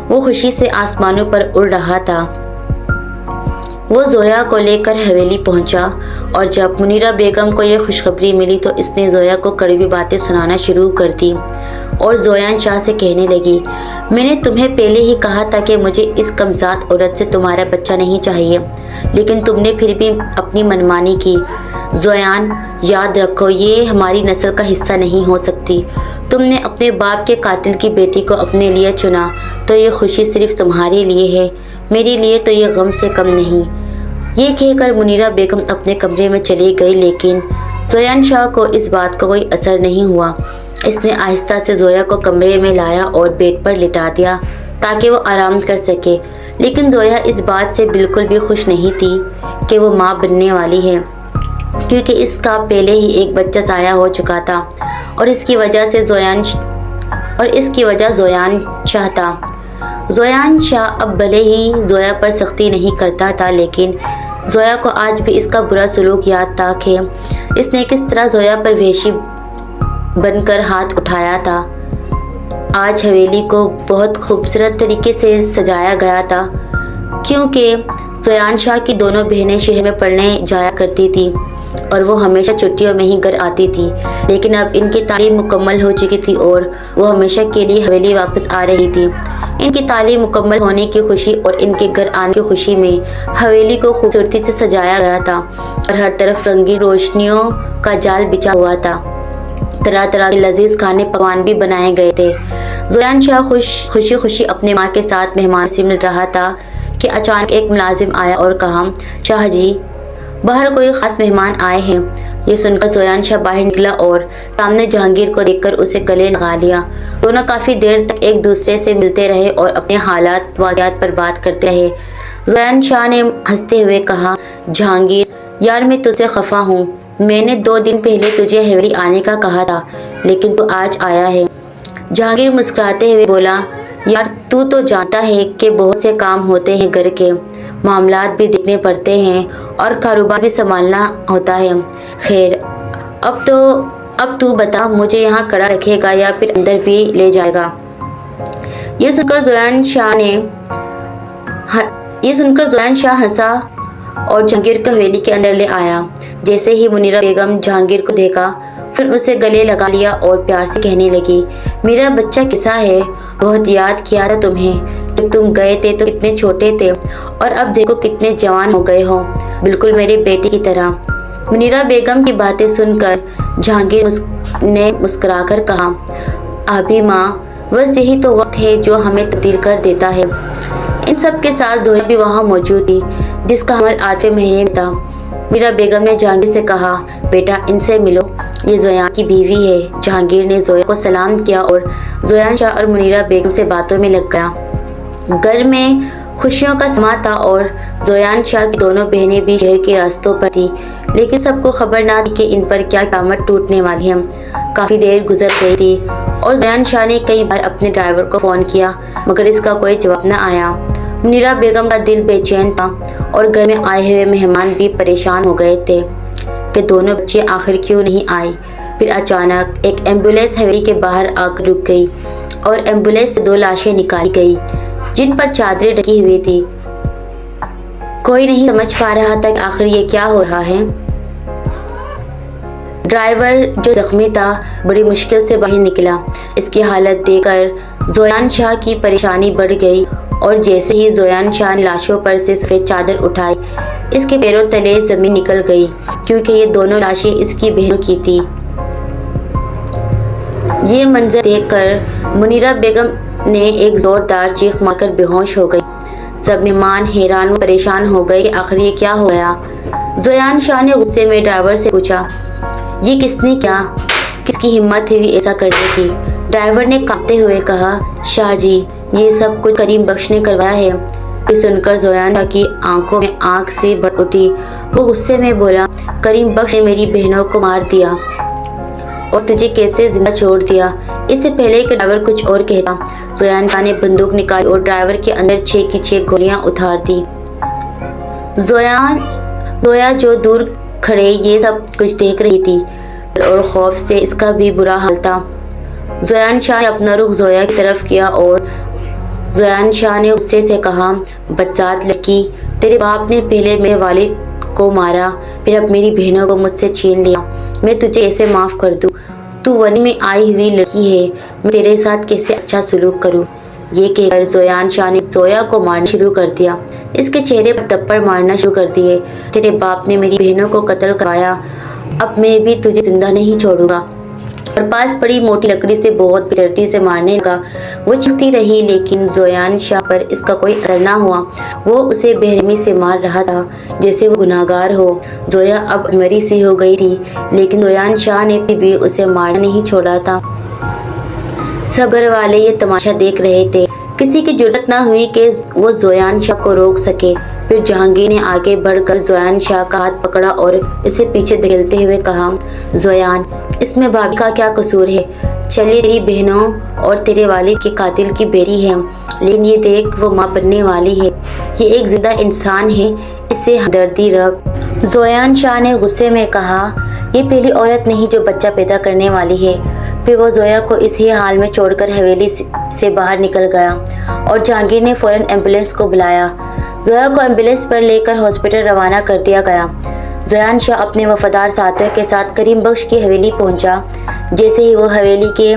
وہ خوشی سے آسمانوں پر اڑ رہا تھا۔ وہ زویا کو لے کر حویلی پہنچا اور جب منیرہ بیگم کو یہ خوشخبری ملی تو اس نے زویا کو کڑوی باتیں سنانا شروع کر دی اور زویان شاہ سے کہنے لگی، میں نے تمہیں پہلے ہی کہا تھا کہ مجھے اس کمزاد عورت سے تمہارا بچہ نہیں چاہیے، لیکن تم نے پھر بھی اپنی منمانی کی۔ زویان، یاد رکھو یہ ہماری نسل کا حصہ نہیں ہو سکتی۔ تم نے اپنے باپ کے قاتل کی بیٹی کو اپنے لیے چنا تو یہ خوشی صرف تمہارے لیے ہے، میرے لیے تو یہ غم سے کم نہیں۔ یہ کہہ کر منیرہ بیگم اپنے کمرے میں چلی گئی، لیکن زویان شاہ کو اس بات کا کوئی اثر نہیں ہوا۔ اس نے آہستہ سے زویا کو کمرے میں لایا اور بیڈ پر لٹا دیا تاکہ وہ آرام کر سکے، لیکن زویا اس بات سے بالکل بھی خوش نہیں تھی کہ وہ ماں بننے والی ہے، کیونکہ اس کا پہلے ہی ایک بچہ ضائع ہو چکا تھا اور اس کی وجہ زویان شاہ تھا۔ زویان شاہ اب بھلے ہی زویا پر سختی نہیں کرتا تھا، لیکن زویا کو آج بھی اس کا برا سلوک یاد تھا کہ اس نے کس طرح زویا پر وحشی بن کر ہاتھ اٹھایا تھا۔ آج حویلی کو بہت خوبصورت طریقے سے سجایا گیا تھا، کیونکہ زویان شاہ کی دونوں بہنیں شہر میں پڑھنے جایا کرتی تھی اور وہ ہمیشہ چھٹیوں میں ہی گھر آتی تھی، لیکن اب ان کی تعلیم مکمل ہو چکی تھی اور وہ ہمیشہ کے لیے حویلی واپس آ رہی تھی۔ ان کی تعلیم مکمل ہونے کی خوشی اور ان کے گھر آنے کی خوشی میں حویلی کو خوبصورتی سے سجایا گیا تھا اور ہر طرف رنگین روشنیوں کا جال بچھا ہوا تھا۔ طرح طرح کے لذیذ کھانے پکوان بھی بنائے گئے تھے۔ زویان شاہ خوشی خوشی اپنے ماں کے ساتھ مہمان سے مل رہا تھا کہ اچانک ایک ملازم آیا اور کہا، شاہ جی، باہر کوئی خاص مہمان آئے ہیں۔ یہ سن کر زویان شاہ باہر نکلا اور سامنے جہانگیر کو دیکھ کر اسے گلے لگا لیا۔ دونوں کافی دیر تک ایک دوسرے سے ملتے رہے اور اپنے حالات واقعات پر بات کرتے رہے۔ زویان شاہ نے ہنستے ہوئے کہا، جہانگیر یار، میں تجھ سے خفا ہوں۔ میں نے 2 دن پہلے تجھے حویلی آنے کا کہا تھا، لیکن تو آج آیا ہے۔ جہانگیر مسکراتے ہوئے بولا، یار تو جانتا ہے کہ بہت سے کام ہوتے ہیں، گھر کے معاملات بھی دیکھنے پڑتے ہیں اور کاروبار بھی سنبھالنا ہوتا ہے۔ خیر، اب تو بتا، مجھے یہاں کھڑا رکھے گا یا پھر اندر بھی لے جائے گا؟ یہ سن کر زویان شاہ ہنسا اور جہانگیر کو حویلی کے اندر لے آیا۔ جیسے ہی منیرہ بیگم جہانگیر کو دیکھا، پھر اسے گلے لگا لیا اور پیار سے کہنے لگی، میرا بچہ کیسا ہے؟ بہت یاد کیا تھا تمہیں، جب تم گئے تھے تو کتنے چھوٹے تھے اور اب دیکھو کتنے جوان ہو گئے ہو، بالکل میرے بیٹے کی طرح۔ منیرہ بیگم کی باتیں سن کر جہانگیر نے مسکرا کر کہا، آبی ماں، بس یہی تو وقت ہے جو ہمیں تبدیل کر دیتا ہے۔ ان سب کے ساتھ زویا بھی وہاں موجود تھی، جس کا حمل 8ویں مہینے میں تھا۔ منیرہ بیگم نے جہانگیر سے کہا، بیٹا ان سے ملو، یہ زویان کی بیوی ہے۔ جہانگیر نے زویا کو سلام کیا اور زویان شاہ اور منیرہ بیگم سے باتوں میں لگ گیا۔ گھر میں خوشیوں کا سما تھا اور زویان شاہ کی دونوں بہنیں بھی شہر کے راستوں پر تھی، لیکن سب کو خبر نہ تھی کہ ان پر کیا قیامت ٹوٹنے والی ہے۔ کافی دیر گزر گئی تھی اور زویان شاہ نے کئی بار اپنے ڈرائیور کو فون کیا، مگر اس کا کوئی جواب نہ آیا۔ منیرہ بیگم کا دل بے چین تھا اور گھر میں آئے ہوئے مہمان بھی پریشان ہو گئے تھے کہ دونوں بچے آخر کیوں نہیں آئے۔ پھر اچانک ایک ایمبولینس حویلی کے باہر آ کر رک گئی اور ایمبولینس سے 2 لاشیں نکالی گئی جن پر چادریں ڈھکی ہوئی تھی۔ کوئی نہیں سمجھ پا رہا تھا کہ آخر یہ کیا ہو رہا ہے۔ ڈرائیور جو زخمی تھا بڑی مشکل سے باہر نکلا۔ اس کی حالت دیکھ کر زویان شاہ کی پریشانی بڑھ گئی اور جیسے ہی زویان شاہ نے لاشوں پر سے سفید چادر اٹھائی، اس کے پیروں تلے زمین نکل گئی، کیونکہ یہ دونوں لاشیں اس کی بہنوں کی تھی۔ یہ منظر دیکھ کر منیرہ بیگم نے ایک زوردار چیخ مار کر بے ہوش ہو گئی۔ سب مہمان حیران و پریشان ہو گئے کہ آخر یہ کیا ہو گیا۔ زویان شاہ نے غصے میں ڈرائیور سے پوچھا، یہ کس نے کیا؟ کس کی ہمت ہوئی ایسا کرنے کی؟ ڈرائیور نے کانپتے ہوئے کہا، شاہ جی، یہ سب کچھ کریم بخش نے کروایا ہے۔ یہ سن کر زویان شاہ کی آنکھوں میں آنکھ سے بھڑک اٹھی۔ وہ غصے میں بولا، کریم بخش نے میری بہنوں کو مار دیا اور تجھے کیسے زندہ چھوڑ دیا؟ اس سے پہلے کہ ڈرائیور کچھ اور کہتا، زویان شاہ نے بندوق نکالی اور ڈرائیور کے اندر 6 کی 6 گولیاں اتار دی۔ زویا جو دور کھڑے یہ سب کچھ دیکھ رہی تھی اور خوف سے اس کا بھی برا حال تھا۔ زویان شاہ نے اپنا رخ زویا کی طرف کیا اور زویان شاہ نے غصے سے کہا، بدذات لڑکی، تیرے باپ نے پہلے میرے والد کو مارا، پھر اب میری بہنوں کو مجھ سے چھین لیا، میں تجھے کیسے معاف کر دوں؟ تو ونی میں آئی ہوئی لڑکی ہے، میں تیرے ساتھ کیسے اچھا سلوک کروں؟ یہ کہہ کر زویان شاہ نے زویا کو مارنا شروع کر دیا، اس کے چہرے پر تھپڑ مارنا شروع کر دیے۔ تیرے باپ نے میری بہنوں کو قتل کروایا، اب میں بھی تجھے زندہ نہیں چھوڑوں گا، اور پاس پڑی موٹی لکڑی سے بہت بےدردی سے مارنے لگا۔ وہ چیختی رہی لیکن زویان شاہ پر اس کا کوئی اثر نہ ہوا، وہ اسے بے رحمی سے مار رہا تھا جیسے وہ گناہگار ہو۔ زویا اب مری سی ہو گئی تھی لیکن زویان شاہ نے پھر بھی اسے مارنا نہیں چھوڑا تھا۔ سب گھر والے یہ تماشا دیکھ رہے تھے، کسی کی جرأت نہ ہوئی کہ وہ زویان شاہ کو روک سکے۔ پھر جہانگیر نے آگے بڑھ کر زویان شاہ کا ہاتھ پکڑا اور اسے پیچھے دھکیلتے ہوئے کہا، زویان، اس میں بھابھی کا کیا قصور ہے؟ چلیے تیری بہنوں اور تیرے والد کے قاتل کی بیٹی ہے، لیکن یہ دیکھ وہ ماں بننے والی ہے، یہ ایک زندہ انسان ہے، اسے ہمدردی رکھ۔ زویان شاہ نے غصے میں کہا، یہ پہلی عورت نہیں جو بچہ پیدا کرنے والی ہے۔ پھر وہ زویا کو اسی حال میں چھوڑ کر حویلی سے باہر نکل گیا اور جہانگیر نے فوراً ایمبولینس کو بلایا۔ زویا کو ایمبولینس پر لے کر ہاسپٹل روانہ کر دیا گیا۔ زویان شاہ اپنے وفادار ساتھیوں کے ساتھ کریم بخش کی حویلی پہنچا۔ جیسے ہی وہ حویلی کے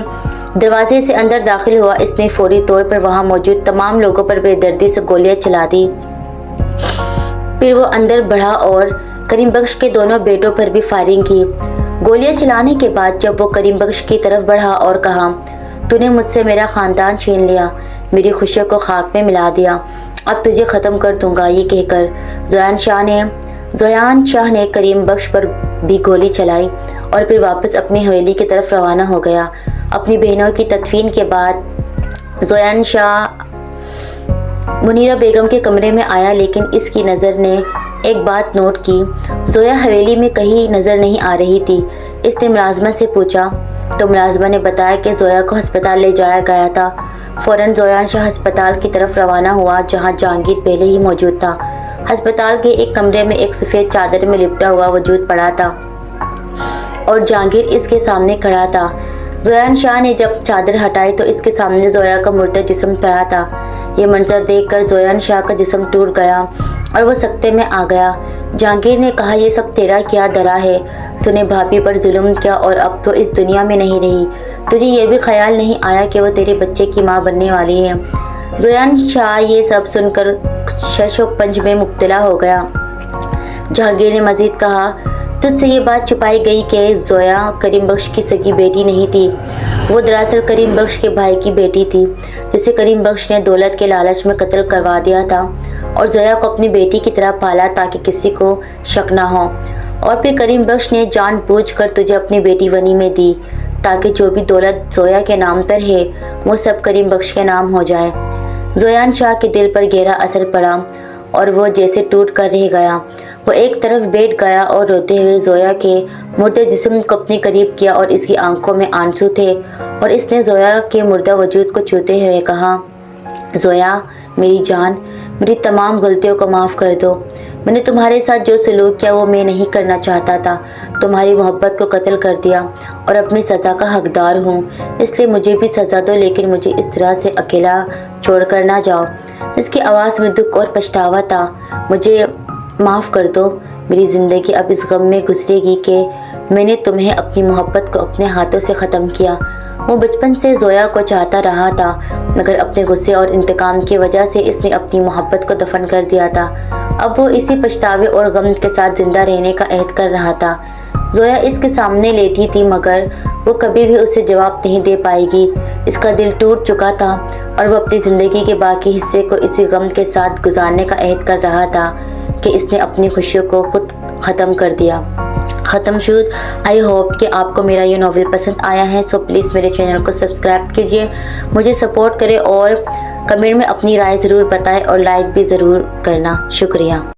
دروازے سے اندر داخل ہوا، اس نے فوری طور پر وہاں موجود تمام لوگوں پر بے دردی سے گولیاں چلا دی۔ پھر وہ اندر بڑھا اور کریم بخش کے دونوں بیٹوں پر بھی فائرنگ کی۔ گولیاں چلانے کے بعد جب وہ کریم بخش کی طرف بڑھا اور کہا، تو نے مجھ سے میرا خاندان چھین لیا، میری خوشیوں کو خاک میں ملا دیا، اب تجھے ختم کر دوں گا، یہ کہہ کر زویان شاہ نے کریم بخش پر بھی گولی چلائی اور پھر واپس اپنی حویلی کی طرف روانہ ہو گیا۔ اپنی بہنوں کی تدفین کے بعد زویان شاہ منیرہ بیگم کے کمرے میں آیا، لیکن اس کی نظر نے ایک بات نوٹ کی، زویا حویلی میں کہیں نظر نہیں آ رہی تھی۔ اس نے ملازمہ سے پوچھا تو ملازمہ نے بتایا کہ زویا کو ہسپتال لے جایا گیا تھا۔ فوراً زویان شاہ ہسپتال کی طرف روانہ ہوا جہاں جہانگیر پہلے ہی موجود تھا۔ ہسپتال کے ایک کمرے میں ایک سفید چادر میں لپٹا ہوا وجود پڑا تھا اور جہانگیر اس کے سامنے کھڑا تھا۔ زویان شاہ نے جب چادر ہٹائی تو اس کے سامنے زویا کا مردہ جسم پڑا تھا۔ یہ منظر دیکھ کر زویان شاہ کا جسم ٹوٹ گیا اور وہ سکتے میں آ گیا۔ جہانگیر نے کہا، یہ سب تیرا کیا درا ہے؟ تو نے بھابھی پر ظلم کیا اور اب تو اس دنیا میں نہیں رہی، تجھے یہ بھی خیال نہیں آیا کہ وہ تیرے بچے کی ماں بننے والی ہے۔ زویان شاہ یہ سب سن کر شش و پنج میں مبتلا ہو گیا۔ جہانگیر نے مزید کہا، تجھ سے یہ بات چھپائی گئی کہ زویا کریم بخش کی سگی بیٹی نہیں تھی، وہ دراصل کریم بخش کے بھائی کی بیٹی تھی جسے کریم بخش نے دولت کے لالچ میں قتل کروا دیا تھا اور زویا کو اپنی بیٹی کی طرح پالا تاکہ کسی کو شک نہ ہو، اور پھر کریم بخش نے جان بوجھ کر تجھے اپنی بیٹی ونی میں دی تاکہ جو بھی دولت زویا کے نام پر ہے وہ سب کریم بخش کے نام ہو جائے۔ زویان شاہ کے دل پر گہرا اثر پڑا اور وہ جیسے ٹوٹ کر رہ گیا۔ وہ ایک طرف بیٹھ گیا اور روتے ہوئے زویا کے مردہ جسم کو اپنے قریب کیا اور اس کی آنکھوں میں آنسو تھے اور اس نے زویا کے مردہ وجود کو چھوتے ہوئے کہا، زویا میری جان، میری تمام غلطیوں کو معاف کر دو، میں نے تمہارے ساتھ جو سلوک کیا وہ میں نہیں کرنا چاہتا تھا، تمہاری محبت کو قتل کر دیا اور اپنی سزا کا حقدار ہوں، اس لیے مجھے بھی سزا دو لیکن مجھے اس طرح سے اکیلا چھوڑ کر نہ جاؤ۔ اس کی آواز میں دکھ اور پچھتاوا تھا۔ مجھے معاف کر دو، میری زندگی اب اس غم میں گزرے گی کہ میں نے تمہیں اپنی محبت کو اپنے ہاتھوں سے ختم کیا۔ وہ بچپن سے زویا کو چاہتا رہا تھا مگر اپنے غصے اور انتقام کی وجہ سے اس نے اپنی محبت کو دفن کر دیا تھا۔ اب وہ اسی پچھتاوے اور غم کے ساتھ زندہ رہنے کا عہد کر رہا تھا۔ زویا اس کے سامنے لیٹی تھی مگر وہ کبھی بھی اسے جواب نہیں دے پائے گی۔ اس کا دل ٹوٹ چکا تھا اور وہ اپنی زندگی کے باقی حصے کو اسی غم کے ساتھ گزارنے کا عہد کر رہا تھا کہ اس نے اپنی خوشیوں کو خود ختم کر دیا۔ ختم شد۔ آئی ہوپ کہ آپ کو میرا یہ ناول پسند آیا ہے، سو پلیز میرے چینل کو سبسکرائب کیجیے، مجھے سپورٹ کریں اور کمنٹ میں اپنی رائے ضرور بتائیں اور لائک بھی ضرور کرنا۔ شکریہ۔